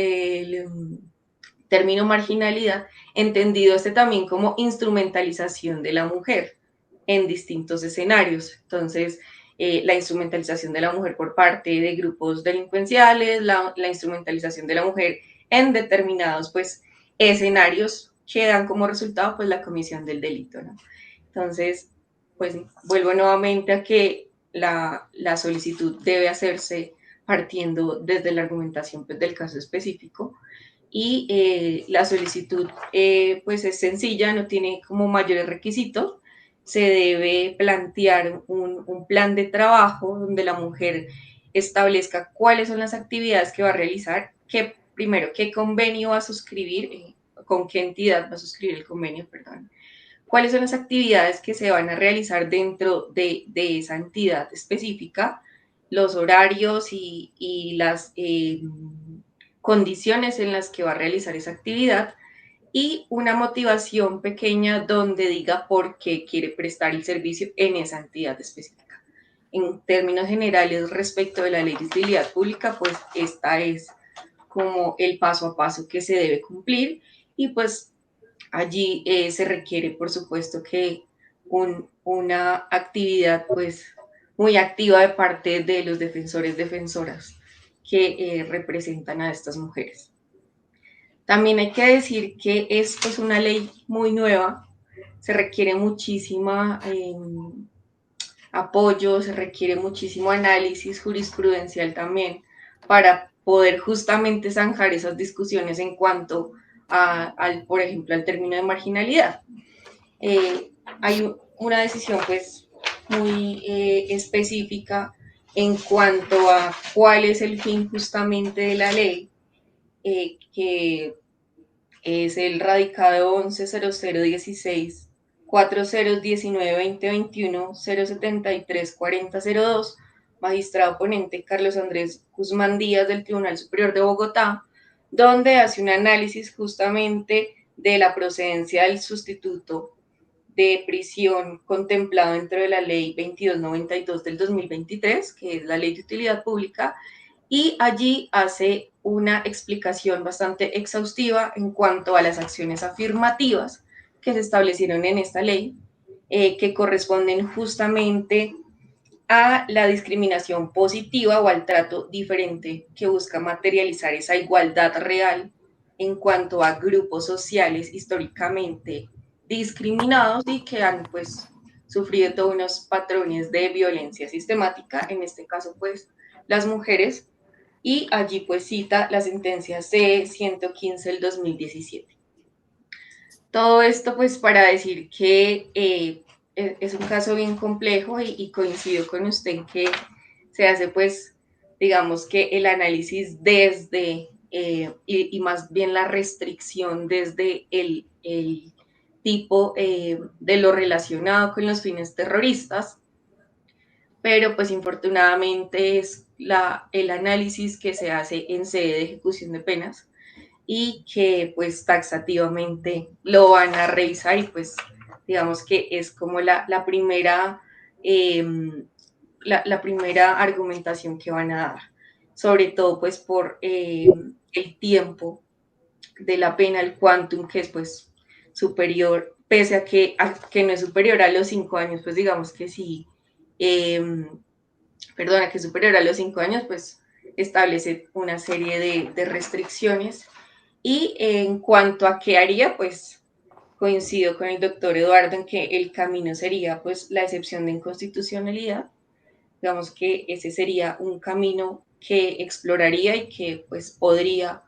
S3: término marginalidad, entendido también como instrumentalización de la mujer en distintos escenarios. Entonces, la instrumentalización de la mujer por parte de grupos delincuenciales, la instrumentalización de la mujer en determinados pues, escenarios que dan como resultado pues, la comisión del delito, ¿no? Entonces, pues vuelvo nuevamente a que la solicitud debe hacerse partiendo desde la argumentación pues, del caso específico y la solicitud pues es sencilla, no tiene como mayores requisitos. Se debe plantear un plan de trabajo donde la mujer establezca cuáles son las actividades que va a realizar, primero, qué convenio va a suscribir, con qué entidad va a suscribir el convenio, perdón, cuáles son las actividades que se van a realizar dentro de esa entidad específica, los horarios y las condiciones en las que va a realizar esa actividad y una motivación pequeña donde diga por qué quiere prestar el servicio en esa entidad específica. En términos generales, respecto de la ley de utilidad pública, pues esta es como el paso a paso que se debe cumplir y pues allí se requiere, por supuesto, que una actividad pues muy activa de parte de los defensores, defensoras que representan a estas mujeres. También hay que decir que esto es una ley muy nueva, se requiere muchísima apoyo, se requiere muchísimo análisis jurisprudencial también para poder justamente zanjar esas discusiones en cuanto al, por ejemplo, al término de marginalidad. Hay una decisión pues muy específica en cuanto a cuál es el fin justamente de la ley, que es el radicado 11.0016 4019-2021 073-4002, magistrado ponente Carlos Andrés Guzmán Díaz del Tribunal Superior de Bogotá, donde hace un análisis justamente de la procedencia del sustituto de prisión contemplado dentro de la ley 2292 del 2023, que es la ley de utilidad pública, y allí hace una explicación bastante exhaustiva en cuanto a las acciones afirmativas que se establecieron en esta ley, que corresponden justamente a la discriminación positiva o al trato diferente que busca materializar esa igualdad real en cuanto a grupos sociales históricamente discriminados y que han pues sufrido todos unos patrones de violencia sistemática, en este caso pues las mujeres, y allí pues cita la sentencia C-115 del 2017. Todo esto pues para decir que es un caso bien complejo y coincido con usted en que se hace pues digamos que el análisis desde y más bien la restricción desde el tipo de lo relacionado con los fines terroristas, pero pues infortunadamente es el análisis que se hace en sede de ejecución de penas y que pues taxativamente lo van a revisar y pues digamos que es como la primera, la primera argumentación que van a dar, sobre todo pues por el tiempo de la pena, el quantum, que es pues superior, pese a que no es superior a los 5 años, pues digamos que sí, que es superior a los 5 años, pues establece una serie de restricciones. Y en cuanto a qué haría, pues coincido con el doctor Eduardo en que el camino sería pues la excepción de inconstitucionalidad. Digamos que ese sería un camino que exploraría y que pues podría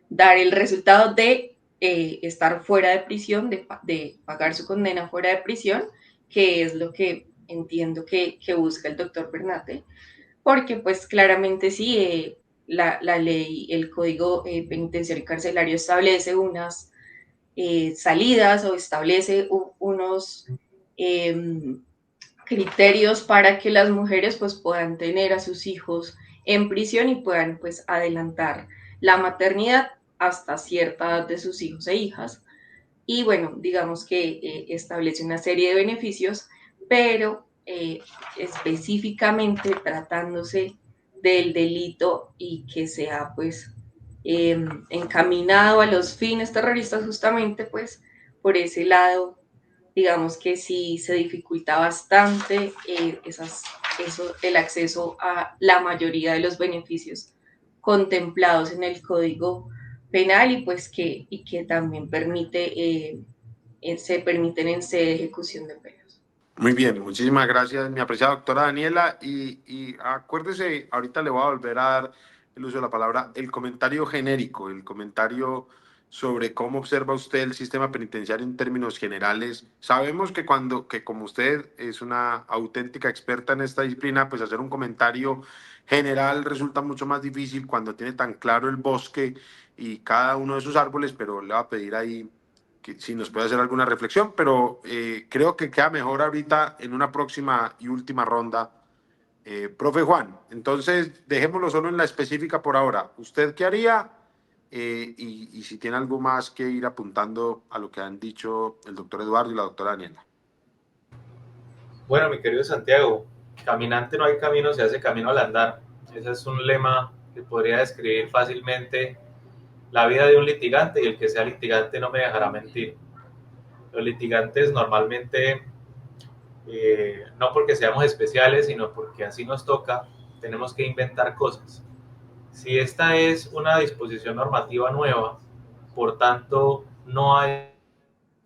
S3: dar el resultado de estar fuera de prisión, de pagar su condena fuera de prisión, que es lo que entiendo que busca el doctor Bernate, porque pues claramente sí, la ley, el código penitenciario y carcelario establece unas salidas o establece unos criterios para que las mujeres pues puedan tener a sus hijos en prisión y puedan pues adelantar la maternidad hasta cierta edad de sus hijos e hijas. Y bueno, digamos que establece una serie de beneficios, pero específicamente tratándose del delito y que sea pues encaminado a los fines terroristas justamente, pues por ese lado, digamos que sí se dificulta bastante el acceso a la mayoría de los beneficios contemplados en el Código Penal y pues que también se permiten en sede de ejecución de penas.
S1: Muy bien, muchísimas gracias, mi apreciada doctora Daniela. Y acuérdese, ahorita le voy a volver a dar el uso de la palabra, el comentario genérico, el comentario sobre cómo observa usted el sistema penitenciario en términos generales. Sabemos que como usted es una auténtica experta en esta disciplina, pues hacer un comentario general resulta mucho más difícil cuando tiene tan claro el bosque y cada uno de sus árboles, pero le voy a pedir ahí que si nos puede hacer alguna reflexión, pero creo que queda mejor ahorita en una próxima y última ronda. Profe Juan, entonces dejémoslo solo en la específica por ahora. ¿Usted qué haría? Y si tiene algo más que ir apuntando a lo que han dicho el doctor Eduardo y la doctora Daniela.
S4: Bueno, mi querido Santiago, caminante no hay camino, se hace camino al andar. Ese es un lema que podría describir fácilmente la vida de un litigante, y el que sea litigante no me dejará mentir. Los litigantes normalmente no porque seamos especiales, sino porque así nos toca, tenemos que inventar cosas. Si esta es una disposición normativa nueva, por tanto, no hay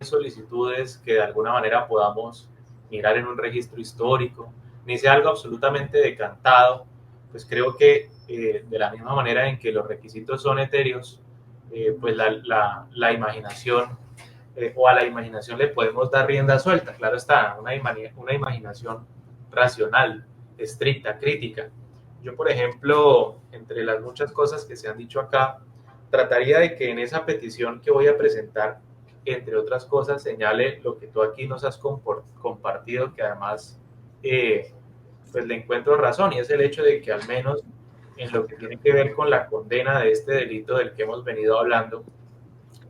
S4: solicitudes que de alguna manera podamos mirar en un registro histórico, ni sea algo absolutamente decantado, pues creo que de la misma manera en que los requisitos son etéreos, pues la imaginación o a la imaginación le podemos dar rienda suelta, claro está, una imaginación racional, estricta, crítica. Yo, por ejemplo, entre las muchas cosas que se han dicho acá, trataría de que en esa petición que voy a presentar, entre otras cosas, señale lo que tú aquí nos has compartido, que además pues le encuentro razón, y es el hecho de que al menos en lo que tiene que ver con la condena de este delito del que hemos venido hablando,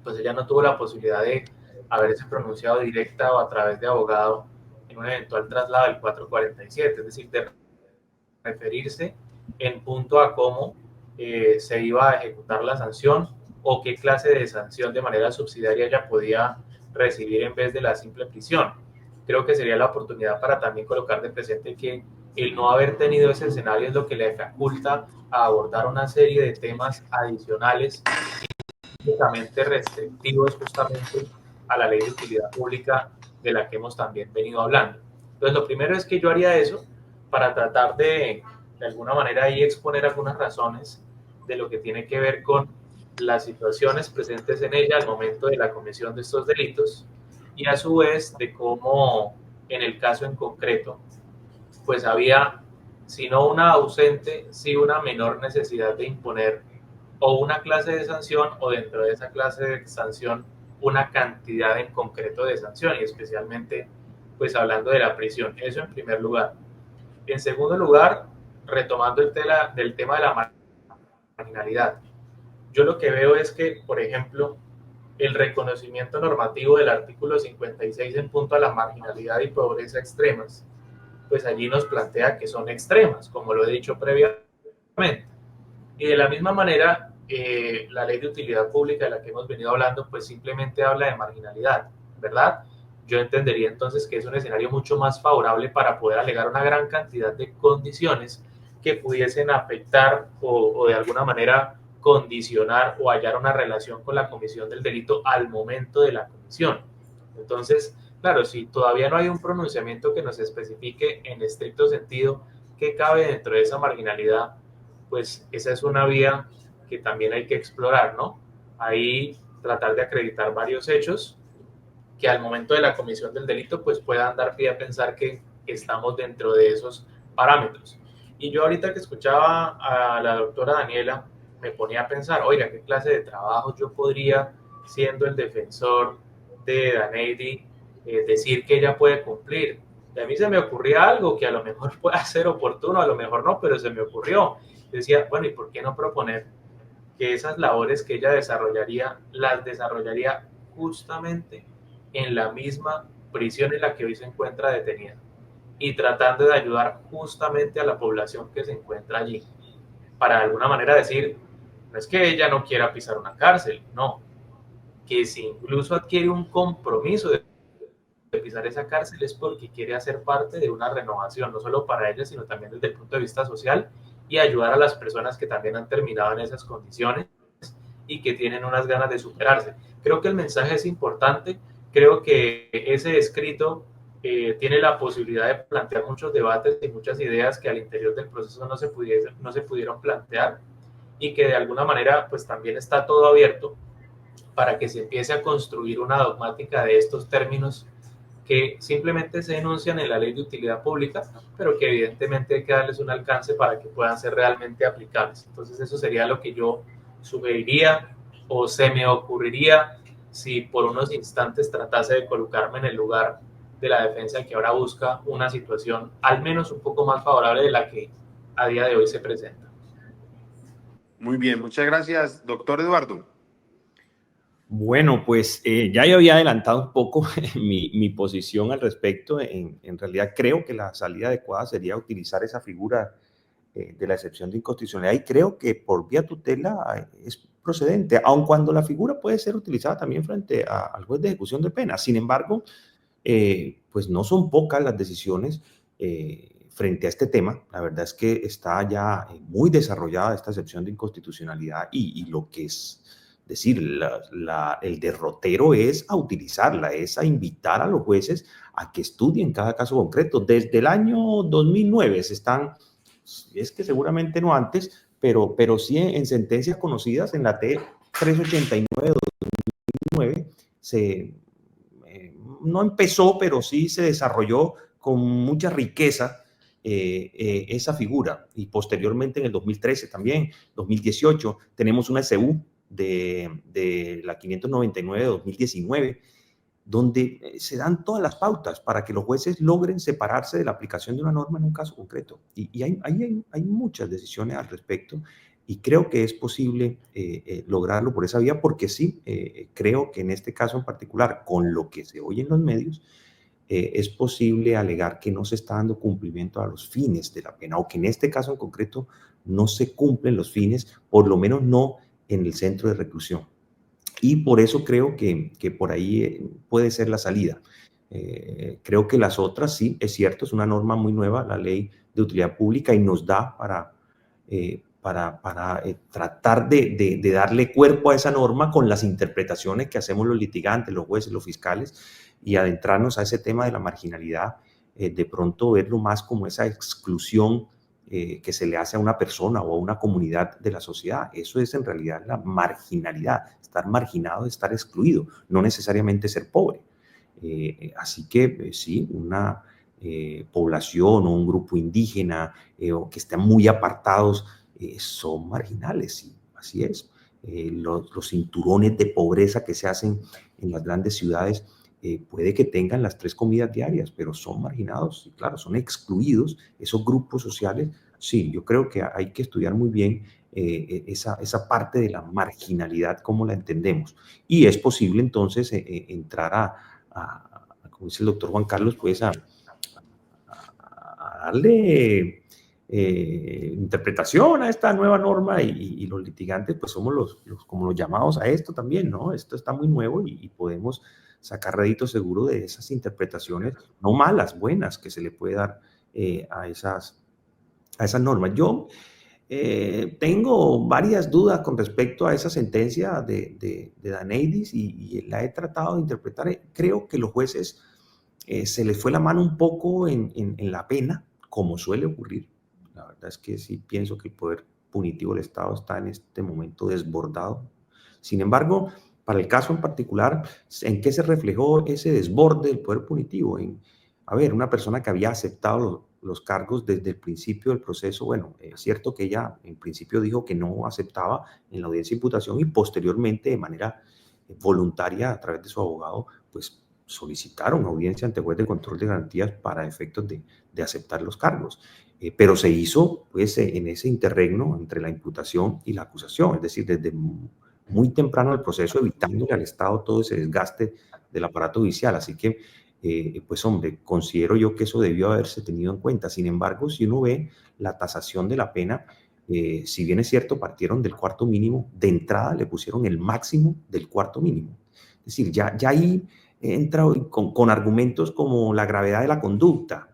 S4: pues ella no tuvo la posibilidad de haberse pronunciado directa o a través de abogado en un eventual traslado del 447, es decir, de referirse en punto a cómo se iba a ejecutar la sanción o qué clase de sanción de manera subsidiaria ella podía recibir en vez de la simple prisión. Creo que sería la oportunidad para también colocar de presente que el no haber tenido ese escenario es lo que le faculta a abordar una serie de temas adicionales justamente restrictivos justamente a la ley de utilidad pública de la que hemos también venido hablando. Entonces, lo primero es que yo haría eso para tratar de alguna manera ahí exponer algunas razones de lo que tiene que ver con las situaciones presentes en ella al momento de la comisión de estos delitos y a su vez de cómo en el caso en concreto pues había, si no una ausente, sí una menor necesidad de imponer o una clase de sanción o dentro de esa clase de sanción una cantidad en concreto de sanción y especialmente pues hablando de la prisión. Eso en primer lugar. En segundo lugar, retomando el tema de la marginalidad. Yo lo que veo es que, por ejemplo, el reconocimiento normativo del artículo 56 en punto a la marginalidad y pobreza extremas, pues allí nos plantea que son extremas, como lo he dicho previamente. Y de la misma manera, la ley de utilidad pública de la que hemos venido hablando, pues simplemente habla de marginalidad, ¿verdad? Yo entendería entonces que es un escenario mucho más favorable para poder alegar una gran cantidad de condiciones que pudiesen afectar o de alguna manera condicionar o hallar una relación con la comisión del delito al momento de la comisión. Entonces, claro, si todavía no hay un pronunciamiento que nos especifique en estricto sentido qué cabe dentro de esa marginalidad, pues esa es una vía que también hay que explorar, ¿no? Ahí tratar de acreditar varios hechos que al momento de la comisión del delito pues puedan dar pie a pensar que estamos dentro de esos parámetros. Y yo ahorita que escuchaba a la doctora Daniela me ponía a pensar, oiga, ¿qué clase de trabajo yo podría, siendo el defensor de Daneidy, decir que ella puede cumplir? Y a mí se me ocurría algo que a lo mejor pueda ser oportuno, a lo mejor no, pero se me ocurrió. Decía, bueno, ¿y por qué no proponer que esas labores que ella desarrollaría, las desarrollaría justamente en la misma prisión en la que hoy se encuentra detenida y tratando de ayudar justamente a la población que se encuentra allí? Para de alguna manera decir, no es que ella no quiera pisar una cárcel, no, que si incluso adquiere un compromiso de pisar esa cárcel es porque quiere hacer parte de una renovación, no solo para ella, sino también desde el punto de vista social y ayudar a las personas que también han terminado en esas condiciones y que tienen unas ganas de superarse. Creo que el mensaje es importante, creo que ese escrito tiene la posibilidad de plantear muchos debates y muchas ideas que al interior del proceso no se pudieron plantear y que de alguna manera pues también está todo abierto para que se empiece a construir una dogmática de estos términos que simplemente se denuncian en la ley de utilidad pública, pero que evidentemente hay que darles un alcance para que puedan ser realmente aplicables. Entonces eso sería lo que yo sugeriría o se me ocurriría si por unos instantes tratase de colocarme en el lugar de la defensa que ahora busca una situación al menos un poco más favorable de la que a día de hoy se presenta.
S1: Muy bien, muchas gracias, doctor Eduardo.
S5: Bueno, pues ya yo había adelantado un poco mi posición al respecto. En realidad creo que la salida adecuada sería utilizar esa figura de la excepción de inconstitucionalidad y creo que por vía tutela es procedente, aun cuando la figura puede ser utilizada también frente al juez de ejecución de pena. Sin embargo, pues no son pocas las decisiones frente a este tema. La verdad es que está ya muy desarrollada esta excepción de inconstitucionalidad y lo que es decir, el derrotero es a utilizarla, es a invitar a los jueces a que estudien cada caso concreto. Desde el año 2009 se están, es que seguramente no antes, pero sí en sentencias conocidas en la T389 2009 no empezó, pero sí se desarrolló con mucha riqueza esa figura. Y posteriormente en el 2013 también, 2018, tenemos una SU de la 599 de 2019, donde se dan todas las pautas para que los jueces logren separarse de la aplicación de una norma en un caso concreto. Y hay muchas decisiones al respecto y creo que es posible lograrlo por esa vía, porque sí, creo que en este caso en particular, con lo que se oye en los medios, es posible alegar que no se está dando cumplimiento a los fines de la pena, o que en este caso en concreto no se cumplen los fines, por lo menos no en el centro de reclusión. Y por eso creo que por ahí puede ser la salida. Creo que las otras, sí, es cierto, es una norma muy nueva, la ley de utilidad pública, y nos da para tratar de darle cuerpo a esa norma con las interpretaciones que hacemos los litigantes, los jueces, los fiscales, y adentrarnos a ese tema de la marginalidad, de pronto verlo más como esa exclusión que se le hace a una persona o a una comunidad de la sociedad. Eso es en realidad la marginalidad. Estar marginado es estar excluido, no necesariamente ser pobre. Así que sí, una población o un grupo indígena o que estén muy apartados son marginales, sí, así es. Los cinturones de pobreza que se hacen en las grandes ciudades puede que tengan las 3 comidas diarias, pero son marginados, y claro, son excluidos esos grupos sociales. Sí, yo creo que hay que estudiar muy bien esa parte de la marginalidad, cómo la entendemos. Y es posible entonces entrar como dice el doctor Juan Carlos, pues a darle interpretación a esta nueva norma, y los litigantes pues somos como los llamados a esto también, ¿no? Esto está muy nuevo y podemos sacar rédito seguro de esas interpretaciones, no malas, buenas, que se le puede dar a esas normas. Yo tengo varias dudas con respecto a esa sentencia de Daneidis y la he tratado de interpretar. Creo que los jueces se les fue la mano un poco en la pena, como suele ocurrir. La verdad es que sí pienso que el poder punitivo del Estado está en este momento desbordado. Sin embargo, para el caso en particular, ¿en qué se reflejó ese desborde del poder punitivo? Una persona que había aceptado los cargos desde el principio del proceso. Bueno, es cierto que ella en principio dijo que no aceptaba en la audiencia de imputación, y posteriormente de manera voluntaria a través de su abogado, pues solicitaron audiencia ante juez de control de garantías para efectos de aceptar los cargos. Pero se hizo pues en ese interregno entre la imputación y la acusación, es decir, desde muy temprano el proceso, evitándole al Estado todo ese desgaste del aparato judicial. Así que pues hombre, considero yo que eso debió haberse tenido en cuenta. Sin embargo, si uno ve la tasación de la pena, si bien es cierto, partieron del cuarto mínimo, de entrada le pusieron el máximo del cuarto mínimo. Es decir, ya ahí entra con argumentos como la gravedad de la conducta,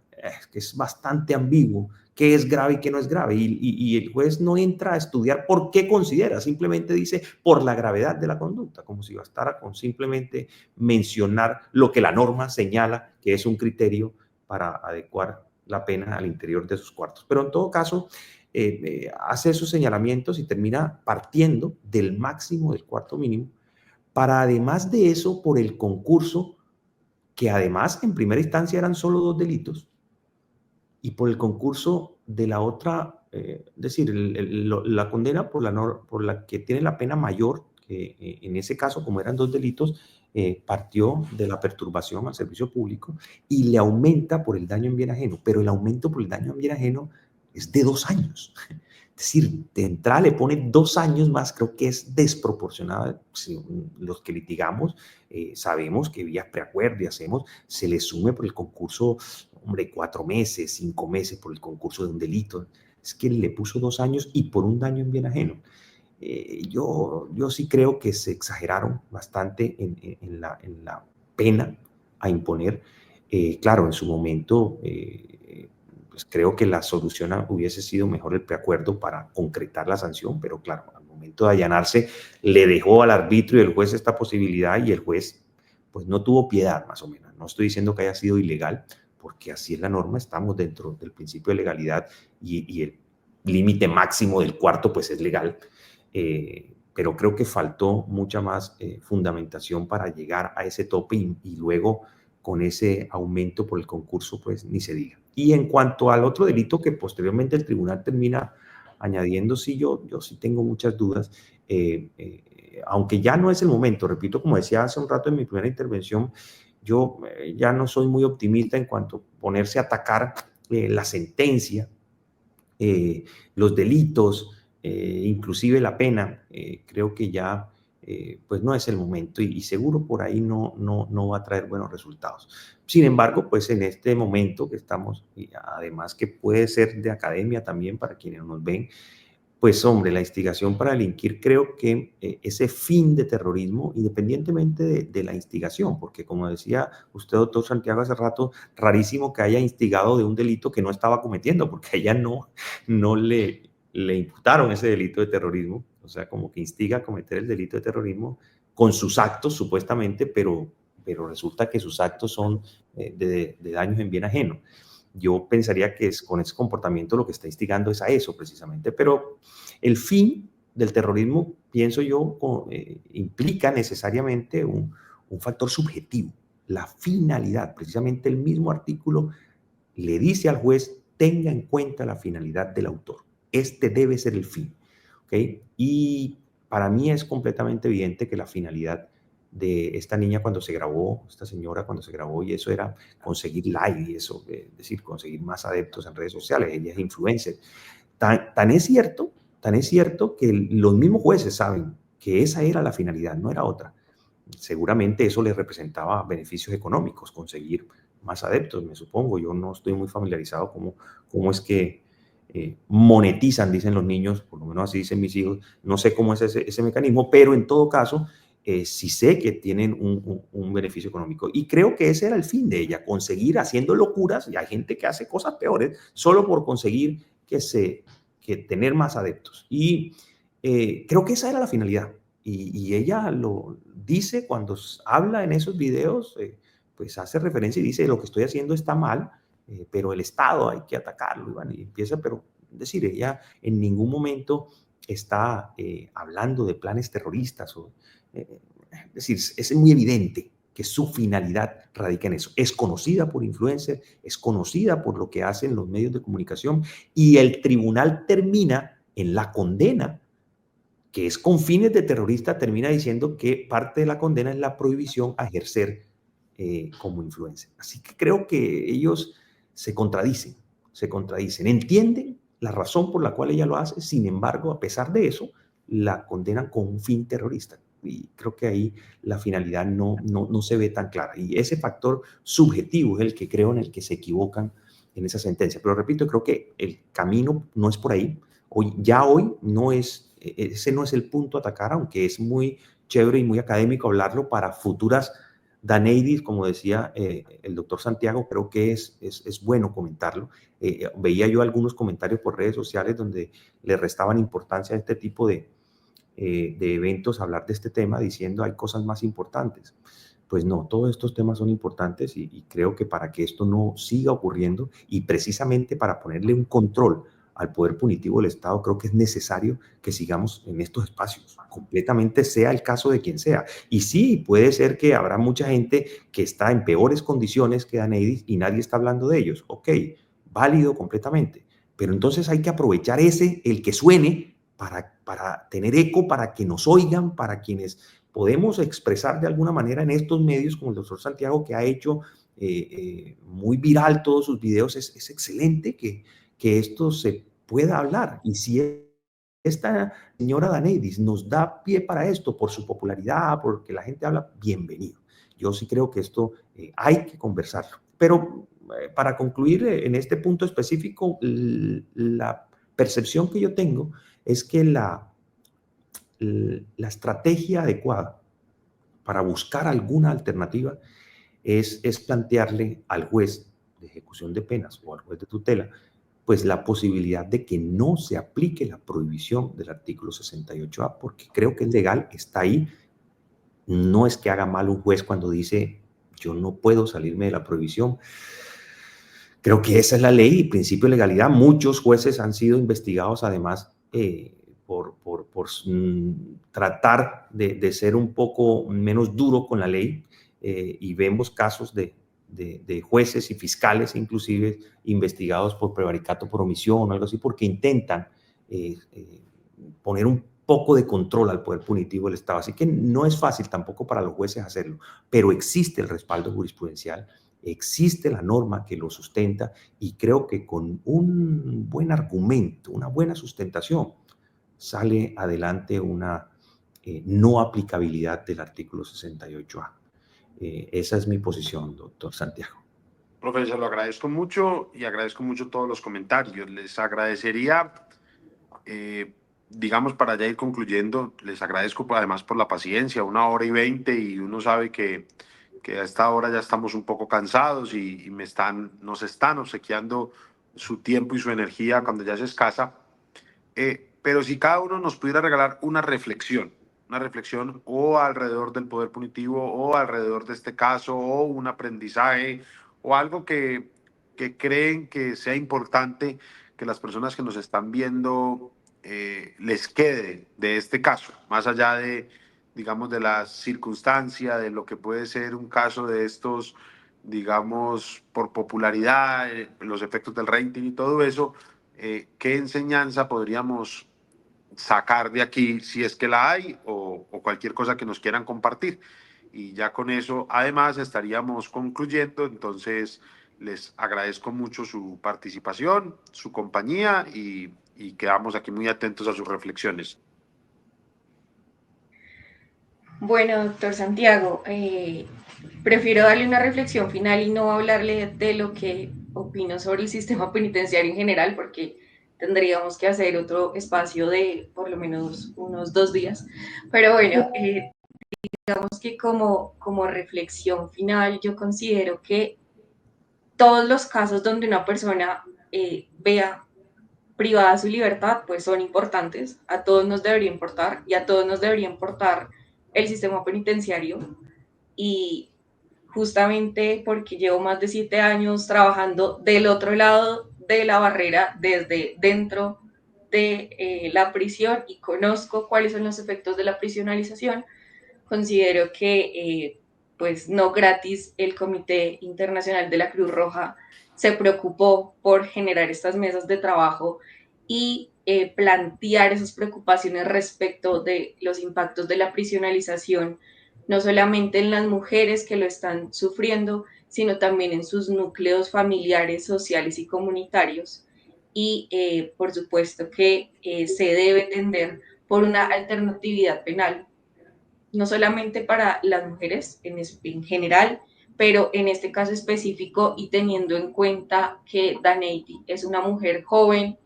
S5: que es bastante ambiguo, qué es grave y qué no es grave, y el juez no entra a estudiar por qué considera, simplemente dice por la gravedad de la conducta, como si bastara con simplemente mencionar lo que la norma señala que es un criterio para adecuar la pena al interior de sus cuartos. Pero en todo caso, hace esos señalamientos y termina partiendo del máximo del cuarto mínimo, para además de eso, por el concurso, que además en primera instancia eran solo 2 delitos, y por el concurso de la otra, es decir, la condena por la que tiene la pena mayor, que en ese caso, como eran 2 delitos, partió de la perturbación al servicio público y le aumenta por el daño en bien ajeno, pero el aumento por el daño en bien ajeno es de 2 años. Es decir, de entrada le pone 2 años más, creo que es desproporcionado. Si los que litigamos sabemos que vía preacuerdo y se le sume por el concurso, hombre, 4 meses, 5 meses por el concurso de un delito. Es que le puso 2 años y por un daño en bien ajeno. Yo sí creo que se exageraron bastante en la pena a imponer. Claro, en su momento, pues creo que la solución hubiese sido mejor el preacuerdo para concretar la sanción, pero claro, al momento de allanarse, le dejó al arbitrio y al juez esta posibilidad y el juez pues no tuvo piedad, más o menos. No estoy diciendo que haya sido ilegal, porque así es la norma, estamos dentro del principio de legalidad y el límite máximo del cuarto pues es legal, pero creo que faltó mucha más fundamentación para llegar a ese tope y luego con ese aumento por el concurso, pues ni se diga. Y en cuanto al otro delito que posteriormente el tribunal termina añadiendo, sí, yo sí tengo muchas dudas, aunque ya no es el momento, repito, como decía hace un rato en mi primera intervención, yo ya no soy muy optimista en cuanto a ponerse a atacar la sentencia, los delitos, inclusive la pena. Creo que ya pues no es el momento y seguro por ahí no va a traer buenos resultados. Sin embargo, pues en este momento que estamos, y además que puede ser de academia también para quienes nos ven, pues hombre, la instigación para delinquir, creo que ese fin de terrorismo, independientemente de la instigación, porque como decía usted, doctor Santiago, hace rato, rarísimo que haya instigado de un delito que no estaba cometiendo, porque a ella no le imputaron ese delito de terrorismo, o sea, como que instiga a cometer el delito de terrorismo con sus actos, supuestamente, pero resulta que sus actos son de daños en bien ajeno. Yo pensaría que con ese comportamiento lo que está instigando es a eso precisamente, pero el fin del terrorismo, pienso yo, implica necesariamente un factor subjetivo, la finalidad. Precisamente el mismo artículo le dice al juez, tenga en cuenta la finalidad del autor. Este debe ser el fin. ¿Okay? Y para mí es completamente evidente que la finalidad de esta niña cuando se grabó, esta señora cuando se grabó, y eso era conseguir like y eso, es decir, conseguir más adeptos en redes sociales, ella es influencer. Tan es cierto que los mismos jueces saben que esa era la finalidad, no era otra. Seguramente eso les representaba beneficios económicos, conseguir más adeptos, me supongo. Yo no estoy muy familiarizado cómo es que monetizan, dicen los niños, por lo menos así dicen mis hijos. No sé cómo es ese mecanismo, pero en todo caso, sí sé que tienen un beneficio económico. Y creo que ese era el fin de ella, conseguir haciendo locuras, y hay gente que hace cosas peores, solo por conseguir que tener más adeptos. Y creo que esa era la finalidad. Y ella lo dice cuando habla en esos videos, pues hace referencia y dice, lo que estoy haciendo está mal, pero el Estado hay que atacarlo. Y empieza, pero es decir, ella en ningún momento está hablando de planes terroristas. Es decir, es muy evidente que su finalidad radica en eso. Es conocida por influencers, es conocida por lo que hacen los medios de comunicación y el tribunal termina en la condena, que es con fines de terrorista, termina diciendo que parte de la condena es la prohibición a ejercer como influencer. Así que creo que ellos se contradicen. Entienden la razón por la cual ella lo hace, sin embargo, a pesar de eso, la condenan con un fin terrorista. Y creo que ahí la finalidad no se ve tan clara. Y ese factor subjetivo es el que creo en el que se equivocan en esa sentencia. Pero repito, creo que el camino no es por ahí. Hoy no es, ese no es el punto a atacar, aunque es muy chévere y muy académico hablarlo para futuras Daneidis, como decía el doctor Santiago, creo que es bueno comentarlo. Veía yo algunos comentarios por redes sociales donde le restaban importancia a este tipo de eventos, hablar de este tema, diciendo hay cosas más importantes. Pues no, todos estos temas son importantes y creo que para que esto no siga ocurriendo y precisamente para ponerle un control al poder punitivo del Estado, creo que es necesario que sigamos en estos espacios, completamente sea el caso de quien sea. Y sí, puede ser que habrá mucha gente que está en peores condiciones que Daneidis y nadie está hablando de ellos. Ok, válido completamente. Pero entonces hay que aprovechar el que suene para tener eco, para que nos oigan, para quienes podemos expresar de alguna manera en estos medios, como el doctor Santiago, que ha hecho muy viral todos sus videos. Es excelente que esto se pueda hablar. Y si esta señora Daneidis nos da pie para esto por su popularidad, porque la gente habla, bienvenido. Yo sí creo que esto hay que conversarlo. Pero para concluir en este punto específico, la percepción que yo tengo es que la estrategia adecuada para buscar alguna alternativa es plantearle al juez de ejecución de penas o al juez de tutela, pues la posibilidad de que no se aplique la prohibición del artículo 68A, porque creo que es legal, está ahí. No es que haga mal un juez cuando dice, yo no puedo salirme de la prohibición. Creo que esa es la ley y principio de legalidad. Muchos jueces han sido investigados además por tratar de ser un poco menos duro con la ley y vemos casos de jueces y fiscales inclusive investigados por prevaricato por omisión o algo así porque intentan poner un poco de control al poder punitivo del Estado. Así que no es fácil tampoco para los jueces hacerlo, pero existe el respaldo jurisprudencial, existe la norma que lo sustenta y creo que con un buen argumento, una buena sustentación, sale adelante una no aplicabilidad del artículo 68A. Esa es mi posición, doctor Santiago.
S1: Profe, se lo agradezco mucho y agradezco mucho todos los comentarios. Les agradecería, digamos, para ya ir concluyendo, les agradezco además por la paciencia, 1 hora y 20, y uno sabe que a esta hora ya estamos un poco cansados y nos están obsequiando su tiempo y su energía cuando ya es escasa. Pero si cada uno nos pudiera regalar una reflexión o alrededor del poder punitivo o alrededor de este caso o un aprendizaje o algo que creen que sea importante que las personas que nos están viendo les quede de este caso, más allá de, digamos, de la circunstancia, de lo que puede ser un caso de estos, digamos, por popularidad, los efectos del rating y todo eso, ¿qué enseñanza podríamos sacar de aquí, si es que la hay, o cualquier cosa que nos quieran compartir? Y ya con eso, además, estaríamos concluyendo. Entonces, les agradezco mucho su participación, su compañía, y quedamos aquí muy atentos a sus reflexiones.
S3: Bueno, doctor Santiago, prefiero darle una reflexión final y no hablarle de lo que opino sobre el sistema penitenciario en general, porque tendríamos que hacer otro espacio de por lo menos unos 2 días. Pero bueno, digamos que como reflexión final, yo considero que todos los casos donde una persona vea privada su libertad, pues son importantes, a todos nos debería importar y a todos nos debería importar el sistema penitenciario. Y justamente porque llevo más de 7 años trabajando del otro lado de la barrera, desde dentro de la prisión, y conozco cuáles son los efectos de la prisionalización, considero que pues no gratis el Comité Internacional de la Cruz Roja se preocupó por generar estas mesas de trabajo y plantear esas preocupaciones respecto de los impactos de la prisionalización, no solamente en las mujeres que lo están sufriendo, sino también en sus núcleos familiares, sociales y comunitarios. Y por supuesto que se debe tender por una alternatividad penal, no solamente para las mujeres en general, pero en este caso específico y teniendo en cuenta que Daneidi es una mujer joven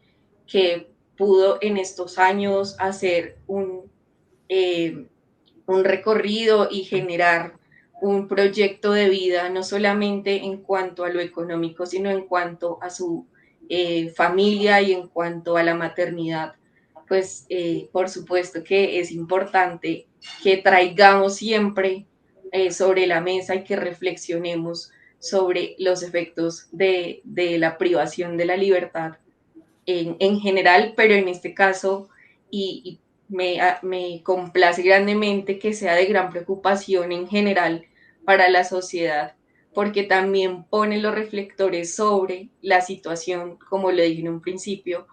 S3: que pudo en estos años hacer un recorrido y generar un proyecto de vida, no solamente en cuanto a lo económico, sino en cuanto a su familia y en cuanto a la maternidad. Pues por supuesto que es importante que traigamos siempre sobre la mesa y que reflexionemos sobre los efectos de la privación de la libertad en general, pero en este caso, y me complace grandemente que sea de gran preocupación en general para la sociedad, porque también pone los reflectores sobre la situación, como lo dije en un principio,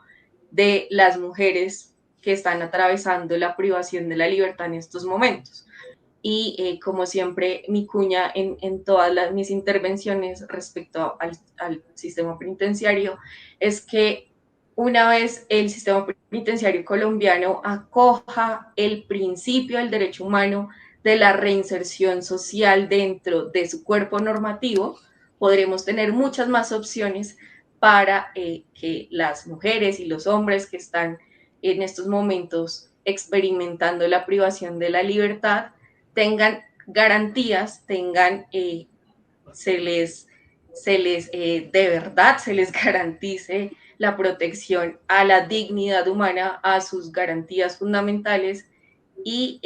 S3: de las mujeres que están atravesando la privación de la libertad en estos momentos. Y como siempre, mi cuña en todas mis intervenciones respecto al sistema penitenciario es que una vez el sistema penitenciario colombiano acoja el principio del derecho humano de la reinserción social dentro de su cuerpo normativo, podremos tener muchas más opciones para que las mujeres y los hombres que están en estos momentos experimentando la privación de la libertad tengan garantías, tengan de verdad se les garantice la protección a la dignidad humana, a sus garantías fundamentales y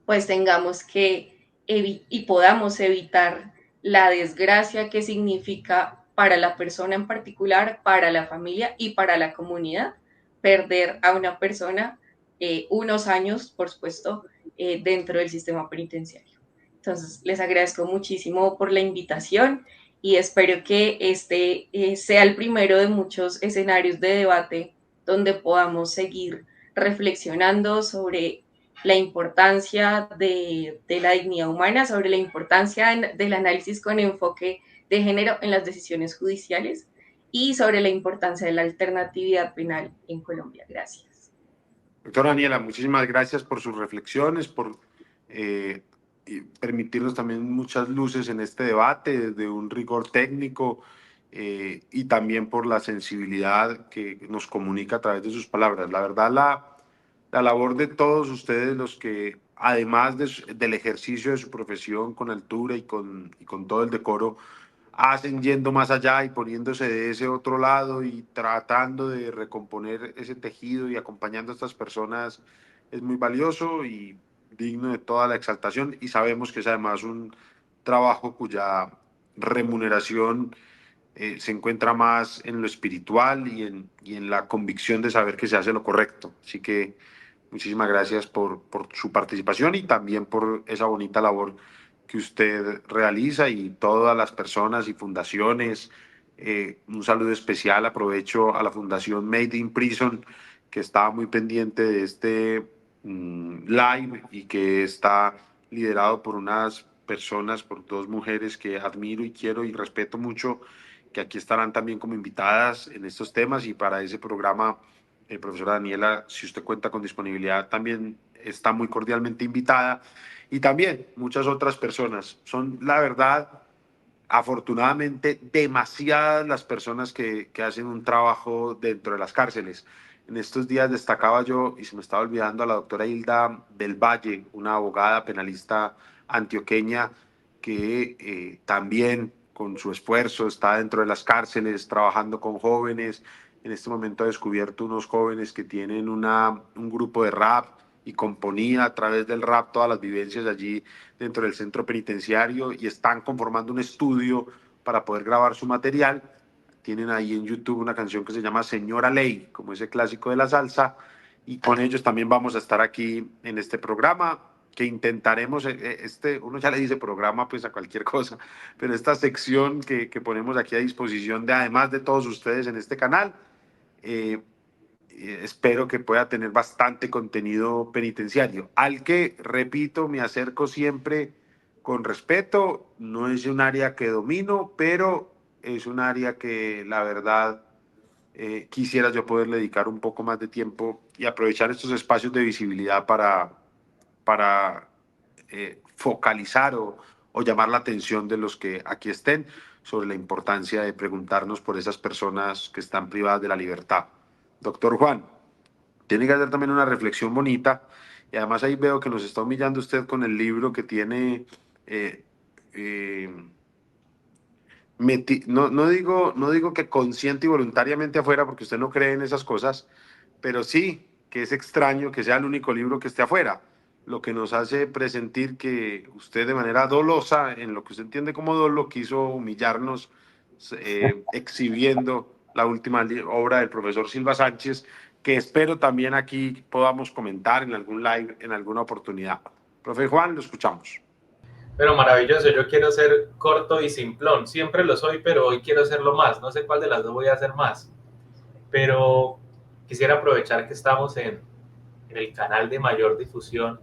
S3: pues tengamos que y podamos evitar la desgracia que significa para la persona en particular, para la familia y para la comunidad perder a una persona unos años, por supuesto, dentro del sistema penitenciario. Entonces, les agradezco muchísimo por la invitación y espero que este sea el primero de muchos escenarios de debate donde podamos seguir reflexionando sobre la importancia de la dignidad humana, sobre la importancia del análisis con enfoque de género en las decisiones judiciales y sobre la importancia de la alternatividad penal en Colombia. Gracias.
S1: Doctora Daniela, muchísimas gracias por sus reflexiones, por y permitirnos también muchas luces en este debate, desde un rigor técnico y también por la sensibilidad que nos comunica a través de sus palabras. La verdad, la labor de todos ustedes, los que además del ejercicio de su profesión con altura y con todo el decoro, hacen yendo más allá y poniéndose de ese otro lado y tratando de recomponer ese tejido y acompañando a estas personas es muy valioso y digno de toda la exaltación, y sabemos que es además un trabajo cuya remuneración se encuentra más en lo espiritual y en la convicción de saber que se hace lo correcto. Así que muchísimas gracias por su participación y también por esa bonita labor que usted realiza y todas las personas y fundaciones. Un saludo especial, aprovecho a la Fundación Made in Prison, que estaba muy pendiente de este live y que está liderado por unas personas, por dos mujeres que admiro y quiero y respeto mucho, que aquí estarán también como invitadas en estos temas, y para ese programa, profesora Daniela, si usted cuenta con disponibilidad, también está muy cordialmente invitada, y también muchas otras personas. Son, la verdad, afortunadamente, demasiadas las personas que hacen un trabajo dentro de las cárceles. En estos días destacaba yo, y se me estaba olvidando, a la doctora Hilda del Valle, una abogada penalista antioqueña que también con su esfuerzo está dentro de las cárceles trabajando con jóvenes. En este momento ha descubierto unos jóvenes que tienen un grupo de rap y componía a través del rap todas las vivencias allí dentro del centro penitenciario, y están conformando un estudio para poder grabar su material. Tienen ahí en YouTube una canción que se llama Señora Ley, como ese clásico de la salsa, y con ellos también vamos a estar aquí en este programa que intentaremos, uno ya le dice programa pues a cualquier cosa, pero esta sección que ponemos aquí a disposición de, además de todos ustedes en este canal, espero que pueda tener bastante contenido penitenciario, al que, repito, me acerco siempre con respeto. No es un área que domino, pero es un área que la verdad quisiera yo poderle dedicar un poco más de tiempo y aprovechar estos espacios de visibilidad para focalizar o llamar la atención de los que aquí estén sobre la importancia de preguntarnos por esas personas que están privadas de la libertad. Doctor Juan, tiene que hacer también una reflexión bonita, y además ahí veo que nos está humillando usted con el libro que tiene, eh, eh, no digo que consciente y voluntariamente afuera, porque usted no cree en esas cosas, pero sí que es extraño que sea el único libro que esté afuera, lo que nos hace presentir que usted, de manera dolosa, en lo que usted entiende como dolo, quiso humillarnos exhibiendo la última obra del profesor Silva Sánchez, que espero también aquí podamos comentar en algún live en alguna oportunidad. Profe Juan, lo escuchamos.
S4: Pero maravilloso, yo quiero ser corto y simplón, siempre lo soy, pero hoy quiero hacerlo más, no sé cuál de las dos voy a hacer más, pero quisiera aprovechar que estamos en el canal de mayor difusión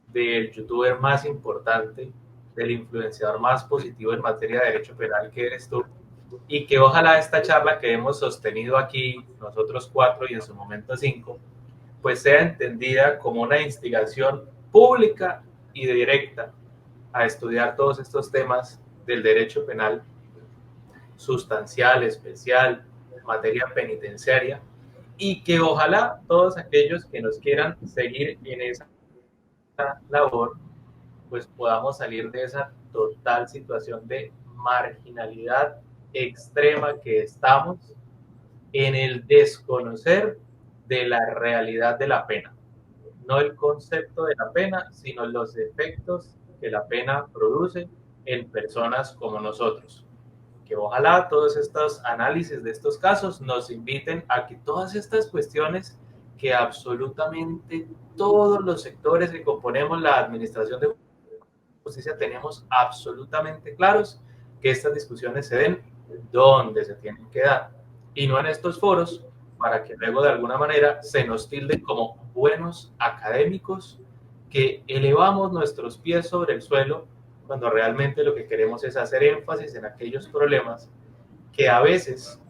S4: del youtuber más importante, del influenciador más positivo en materia de derecho penal, que eres tú, y que ojalá esta charla que hemos sostenido aquí, nosotros 4 y en su momento 5, pues sea entendida como una instigación pública y directa a estudiar todos estos temas del derecho penal sustancial, especial, materia penitenciaria, y que ojalá todos aquellos que nos quieran seguir en esa labor pues podamos salir de esa total situación de marginalidad extrema que estamos en el desconocer de la realidad de la pena. No el concepto de la pena, sino los efectos que la pena produce en personas como nosotros. Que ojalá todos estos análisis de estos casos nos inviten a que todas estas cuestiones que absolutamente todos los sectores que componemos la administración de justicia tenemos absolutamente claros, que estas discusiones se den donde se tienen que dar y no en estos foros, para que luego de alguna manera se nos tilde como buenos académicos que elevamos nuestros pies sobre el suelo cuando realmente lo que queremos es hacer énfasis en aquellos problemas que a veces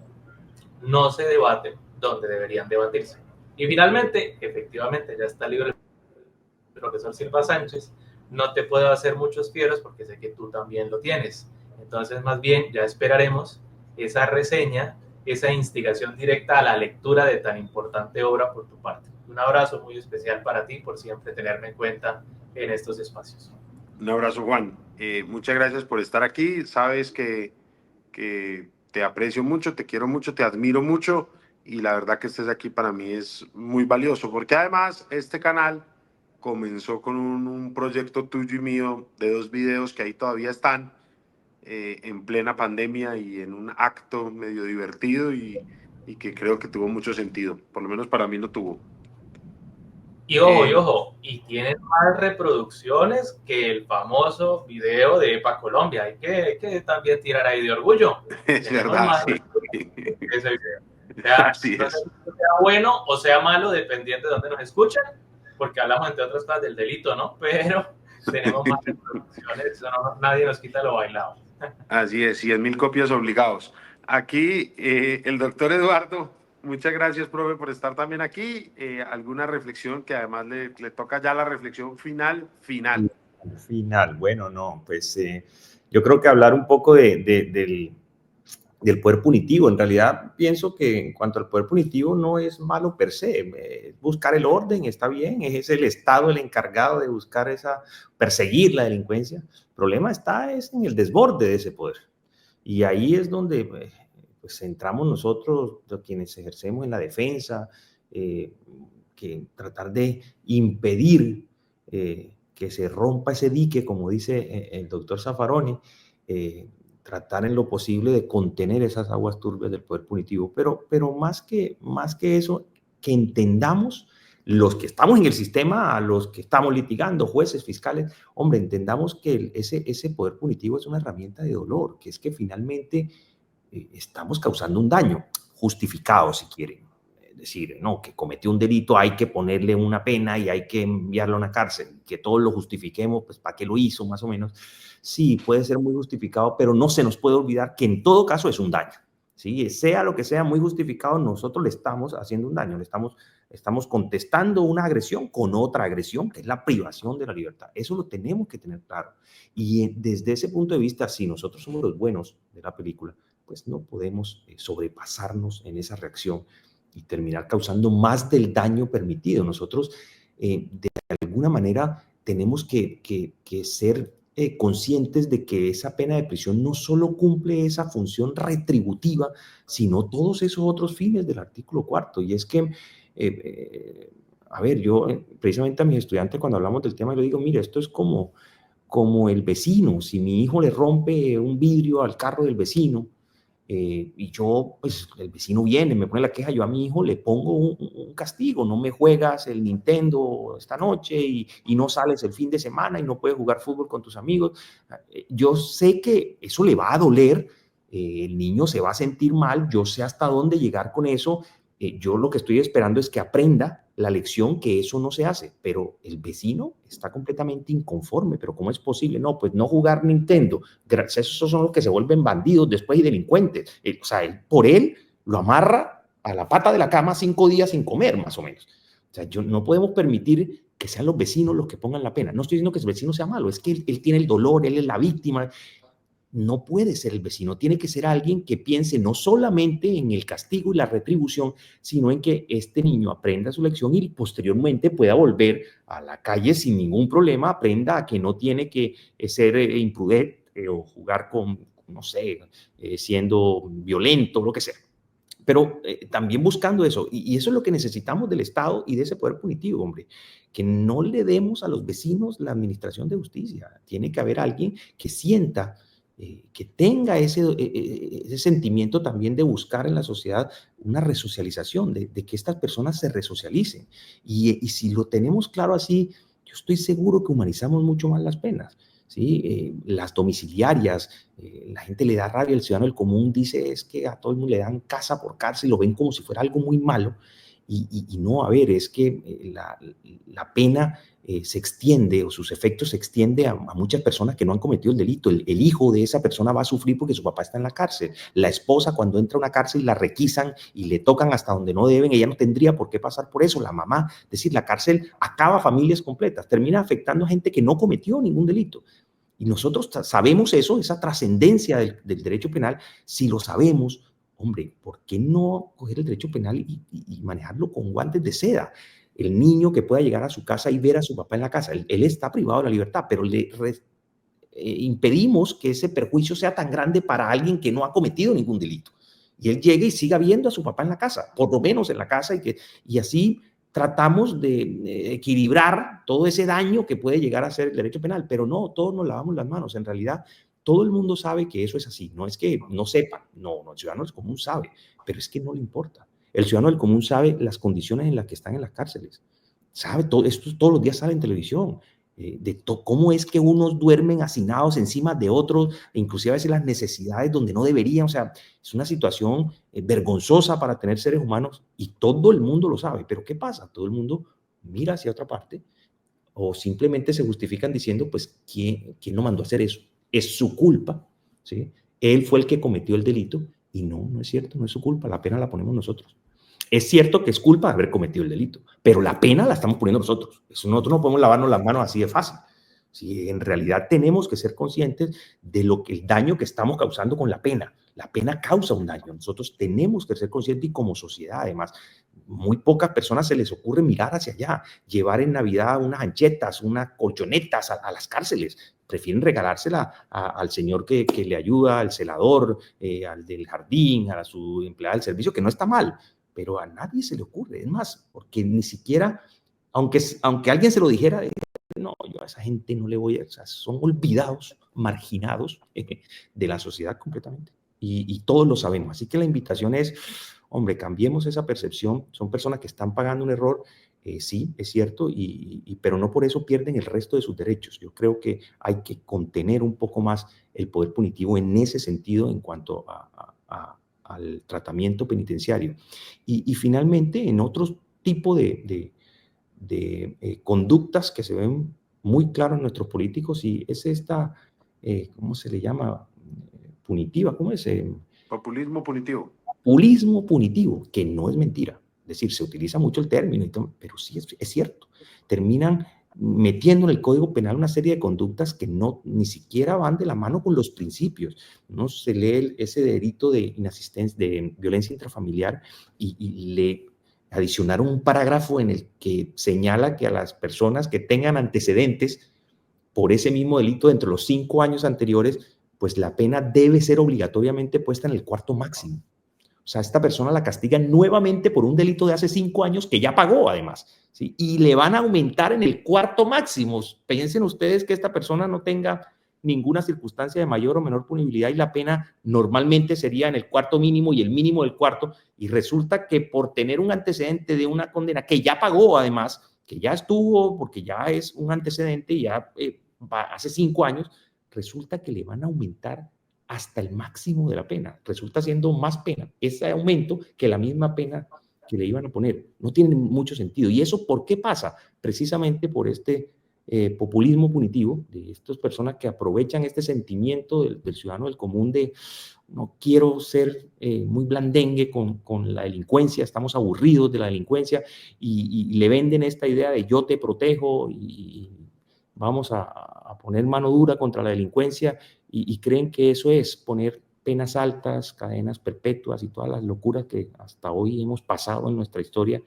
S4: no se debaten donde deberían debatirse. Y finalmente, efectivamente, ya está el libro del profesor Silva Sánchez, no te puedo hacer muchos fieros porque sé que tú también lo tienes. Entonces, más bien, ya esperaremos esa reseña, esa instigación directa a la lectura de tan importante obra por tu parte. Un abrazo muy especial para ti por siempre tenerme en cuenta en estos espacios.
S1: Un abrazo, Juan. Muchas gracias por estar aquí. Sabes que te aprecio mucho, te quiero mucho, te admiro mucho y la verdad que estés aquí para mí es muy valioso porque además este canal comenzó con un proyecto tuyo y mío de 2 videos que ahí todavía están en plena pandemia y en un acto medio divertido y que creo que tuvo mucho sentido, por lo menos para mí lo tuvo.
S4: Y ojo, y tienen más reproducciones que el famoso video de EPA Colombia. Hay que también tirar ahí de orgullo.
S1: Es
S4: Tenemos
S1: verdad,
S4: más
S1: sí.
S4: que ese video. O sea,
S1: Así
S4: no
S1: es.
S4: sé si sea bueno o sea malo, dependiendo de dónde nos escuchan, porque hablamos entre otras cosas del delito, ¿no? Pero tenemos más reproducciones, eso no, nadie nos quita lo bailado.
S1: Así es, 100.000 copias obligados. Aquí el doctor Eduardo, muchas gracias, profe, por estar también aquí. Alguna reflexión que además le toca ya la reflexión final.
S5: Final, bueno, no, pues yo creo que hablar un poco del poder punitivo. En realidad pienso que en cuanto al poder punitivo no es malo per se, buscar el orden está bien, es el Estado el encargado de buscar perseguir la delincuencia. El problema está es en el desborde de ese poder. Y ahí es donde pues entramos nosotros, quienes ejercemos en la defensa, que tratar de impedir que se rompa ese dique, como dice el doctor Zaffaroni, tratar en lo posible de contener esas aguas turbias del poder punitivo, pero más que eso, que entendamos los que estamos en el sistema, a los que estamos litigando, jueces, fiscales, hombre, entendamos que ese poder punitivo es una herramienta de dolor, que es que finalmente estamos causando un daño, justificado si quieren. Es decir, no, que cometió un delito, hay que ponerle una pena y hay que enviarlo a una cárcel, que todos lo justifiquemos, pues para qué lo hizo, más o menos. Sí, puede ser muy justificado, pero no se nos puede olvidar que en todo caso es un daño. ¿Sí? Sea lo que sea muy justificado, nosotros le estamos haciendo un daño, le estamos contestando una agresión con otra agresión, que es la privación de la libertad. Eso lo tenemos que tener claro. Y desde ese punto de vista, si nosotros somos los buenos de la película, pues no podemos sobrepasarnos en esa reacción y terminar causando más del daño permitido. Nosotros, de alguna manera, tenemos que ser conscientes de que esa pena de prisión no solo cumple esa función retributiva, sino todos esos otros fines del artículo 4. Y es que, a ver, yo precisamente a mis estudiantes cuando hablamos del tema, les digo, mire, esto es como el vecino. Si mi hijo le rompe un vidrio al carro del vecino, y yo, pues el vecino viene, me pone la queja, yo a mi hijo le pongo un castigo, no me juegas el Nintendo esta noche y no sales el fin de semana y no puedes jugar fútbol con tus amigos. Yo sé que eso le va a doler, el niño se va a sentir mal, yo sé hasta dónde llegar con eso. Yo lo que estoy esperando es que aprenda la lección que eso no se hace, pero el vecino está completamente inconforme. ¿Pero cómo es posible? No, pues no jugar Nintendo. Esos son los que se vuelven bandidos después y delincuentes. O sea, por él lo amarra a la pata de la cama 5 días sin comer, más o menos. O sea, no podemos permitir que sean los vecinos los que pongan la pena. No estoy diciendo que el vecino sea malo, es que él tiene el dolor, él es la víctima. no puede ser el vecino, tiene que ser alguien que piense no solamente en el castigo y la retribución, sino en que este niño aprenda su lección y posteriormente pueda volver a la calle sin ningún problema, aprenda a que no tiene que ser imprudente o jugar con, no sé, siendo violento, lo que sea. Pero también buscando eso, y eso es lo que necesitamos del Estado y de ese poder punitivo, hombre, que no le demos a los vecinos la administración de justicia. Tiene que haber alguien que sienta, que tenga ese sentimiento también de buscar en la sociedad una resocialización, de que estas personas se resocialicen. Y si lo tenemos claro así, yo estoy seguro que humanizamos mucho más las penas. ¿Sí? Las domiciliarias, la gente le da rabia, el ciudadano del común dice es que a todo el mundo le dan casa por cárcel, lo ven como si fuera algo muy malo, y no, a ver, es que la pena se extiende o sus efectos se extienden a muchas personas que no han cometido el delito. El hijo de esa persona va a sufrir porque su papá está en la cárcel. La esposa, cuando entra a una cárcel, la requisan y le tocan hasta donde no deben, ella no tendría por qué pasar por eso. La mamá, es decir, la cárcel acaba familias completas, termina afectando a gente que no cometió ningún delito. Y nosotros sabemos eso, esa trascendencia del derecho penal. Si lo sabemos, hombre, ¿por qué no coger el derecho penal y manejarlo con guantes de seda? El niño que pueda llegar a su casa y ver a su papá en la casa, él está privado de la libertad, pero le impedimos que ese perjuicio sea tan grande para alguien que no ha cometido ningún delito. Y él llegue y siga viendo a su papá en la casa, por lo menos en la casa, y así tratamos de equilibrar todo ese daño que puede llegar a ser el derecho penal, pero no, todos nos lavamos las manos. En realidad, todo el mundo sabe que eso es así. No es que no sepa, no, el ciudadano del común sabe, pero es que no le importa. El ciudadano del común sabe las condiciones en las que están en las cárceles. Sabe todo esto, todos los días sale en televisión. Cómo es que unos duermen hacinados encima de otros, e inclusive a veces las necesidades donde no deberían. O sea, es una situación vergonzosa para tener seres humanos y todo el mundo lo sabe. Pero ¿qué pasa? Todo el mundo mira hacia otra parte o simplemente se justifican diciendo, pues, ¿quién lo mandó a hacer eso? Es su culpa, ¿sí? Él fue el que cometió el delito y no es cierto, no es su culpa, la pena la ponemos nosotros. Es cierto que es culpa de haber cometido el delito, pero la pena la estamos poniendo nosotros. Eso nosotros no podemos lavarnos las manos así de fácil. Sí, en realidad tenemos que ser conscientes de el daño que estamos causando con la pena. La pena causa un daño. Nosotros tenemos que ser conscientes y como sociedad, además, muy pocas personas se les ocurre mirar hacia allá, llevar en Navidad unas anchetas, unas colchonetas a las cárceles. Prefieren regalársela al señor que le ayuda, al celador, al del jardín, a su empleada del servicio, que no está mal, pero a nadie se le ocurre. Es más, porque ni siquiera, aunque alguien se lo dijera, no, yo a esa gente no le voy a... O sea, son olvidados, marginados de la sociedad completamente. Y todos lo sabemos. Así que la invitación es, hombre, cambiemos esa percepción. Son personas que están pagando un error, sí, es cierto, pero no por eso pierden el resto de sus derechos. Yo creo que hay que contener un poco más el poder punitivo en ese sentido en cuanto al tratamiento penitenciario. Y finalmente, en otros tipos de conductas que se ven muy claras en nuestros políticos, y es esta, ¿cómo se le llama? Punitiva, ¿cómo es?
S1: Populismo punitivo.
S5: Populismo punitivo, que no es mentira. Es decir, se utiliza mucho el término, pero sí es cierto. Terminan metiendo en el Código Penal una serie de conductas que ni siquiera van de la mano con los principios. No se lee ese delito de inasistencia, de violencia intrafamiliar, y le adicionaron un parágrafo en el que señala que a las personas que tengan antecedentes por ese mismo delito dentro de los 5 años anteriores, pues la pena debe ser obligatoriamente puesta en el cuarto máximo. O sea, esta persona la castigan nuevamente por un delito de hace 5 años que ya pagó además, ¿sí? Y le van a aumentar en el cuarto máximo. Piensen ustedes que esta persona no tenga ninguna circunstancia de mayor o menor punibilidad y la pena normalmente sería en el cuarto mínimo y el mínimo del cuarto, y resulta que por tener un antecedente de una condena que ya pagó además, que ya estuvo, porque ya es un antecedente y ya hace 5 años, resulta que le van a aumentar hasta el máximo de la pena. Resulta siendo más pena ese aumento que la misma pena que le iban a poner. No tiene mucho sentido. ¿Y eso por qué pasa? Precisamente por este populismo punitivo de estas personas que aprovechan este sentimiento del ciudadano del común de no quiero ser muy blandengue con la delincuencia, estamos aburridos de la delincuencia, y le venden esta idea de yo te protejo y vamos a poner mano dura contra la delincuencia, y creen que eso es poner penas altas, cadenas perpetuas y todas las locuras que hasta hoy hemos pasado en nuestra historia,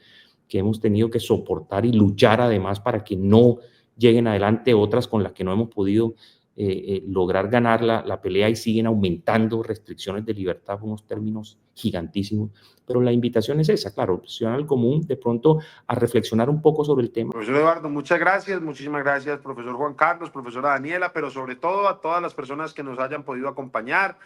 S5: que hemos tenido que soportar y luchar además para que no lleguen adelante otras con las que no hemos podido lograr ganar la pelea y siguen aumentando restricciones de libertad por unos términos gigantísimos. Pero la invitación es esa, claro, ciudadano común, de pronto a reflexionar un poco sobre el tema.
S1: Profesor Eduardo, muchas gracias, muchísimas gracias, profesor Juan Carlos, profesora Daniela, pero sobre todo a todas las personas que nos hayan podido acompañar,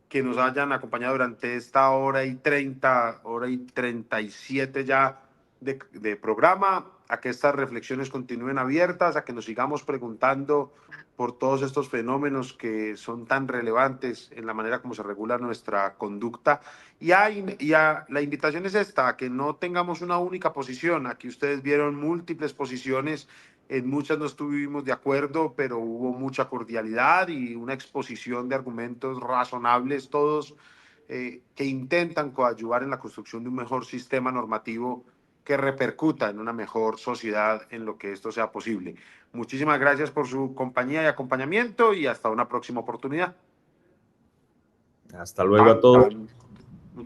S1: que nos hayan acompañado durante esta hora y 37 ya de programa, a que estas reflexiones continúen abiertas, a que nos sigamos preguntando por todos estos fenómenos que son tan relevantes en la manera como se regula nuestra conducta. La invitación es esta, a que no tengamos una única posición. Aquí ustedes vieron múltiples posiciones, en muchas no estuvimos de acuerdo, pero hubo mucha cordialidad y una exposición de argumentos razonables, todos que intentan coadyuvar en la construcción de un mejor sistema normativo que repercuta en una mejor sociedad en lo que esto sea posible. Muchísimas gracias por su compañía y acompañamiento y hasta una próxima oportunidad.
S5: Hasta luego a todos.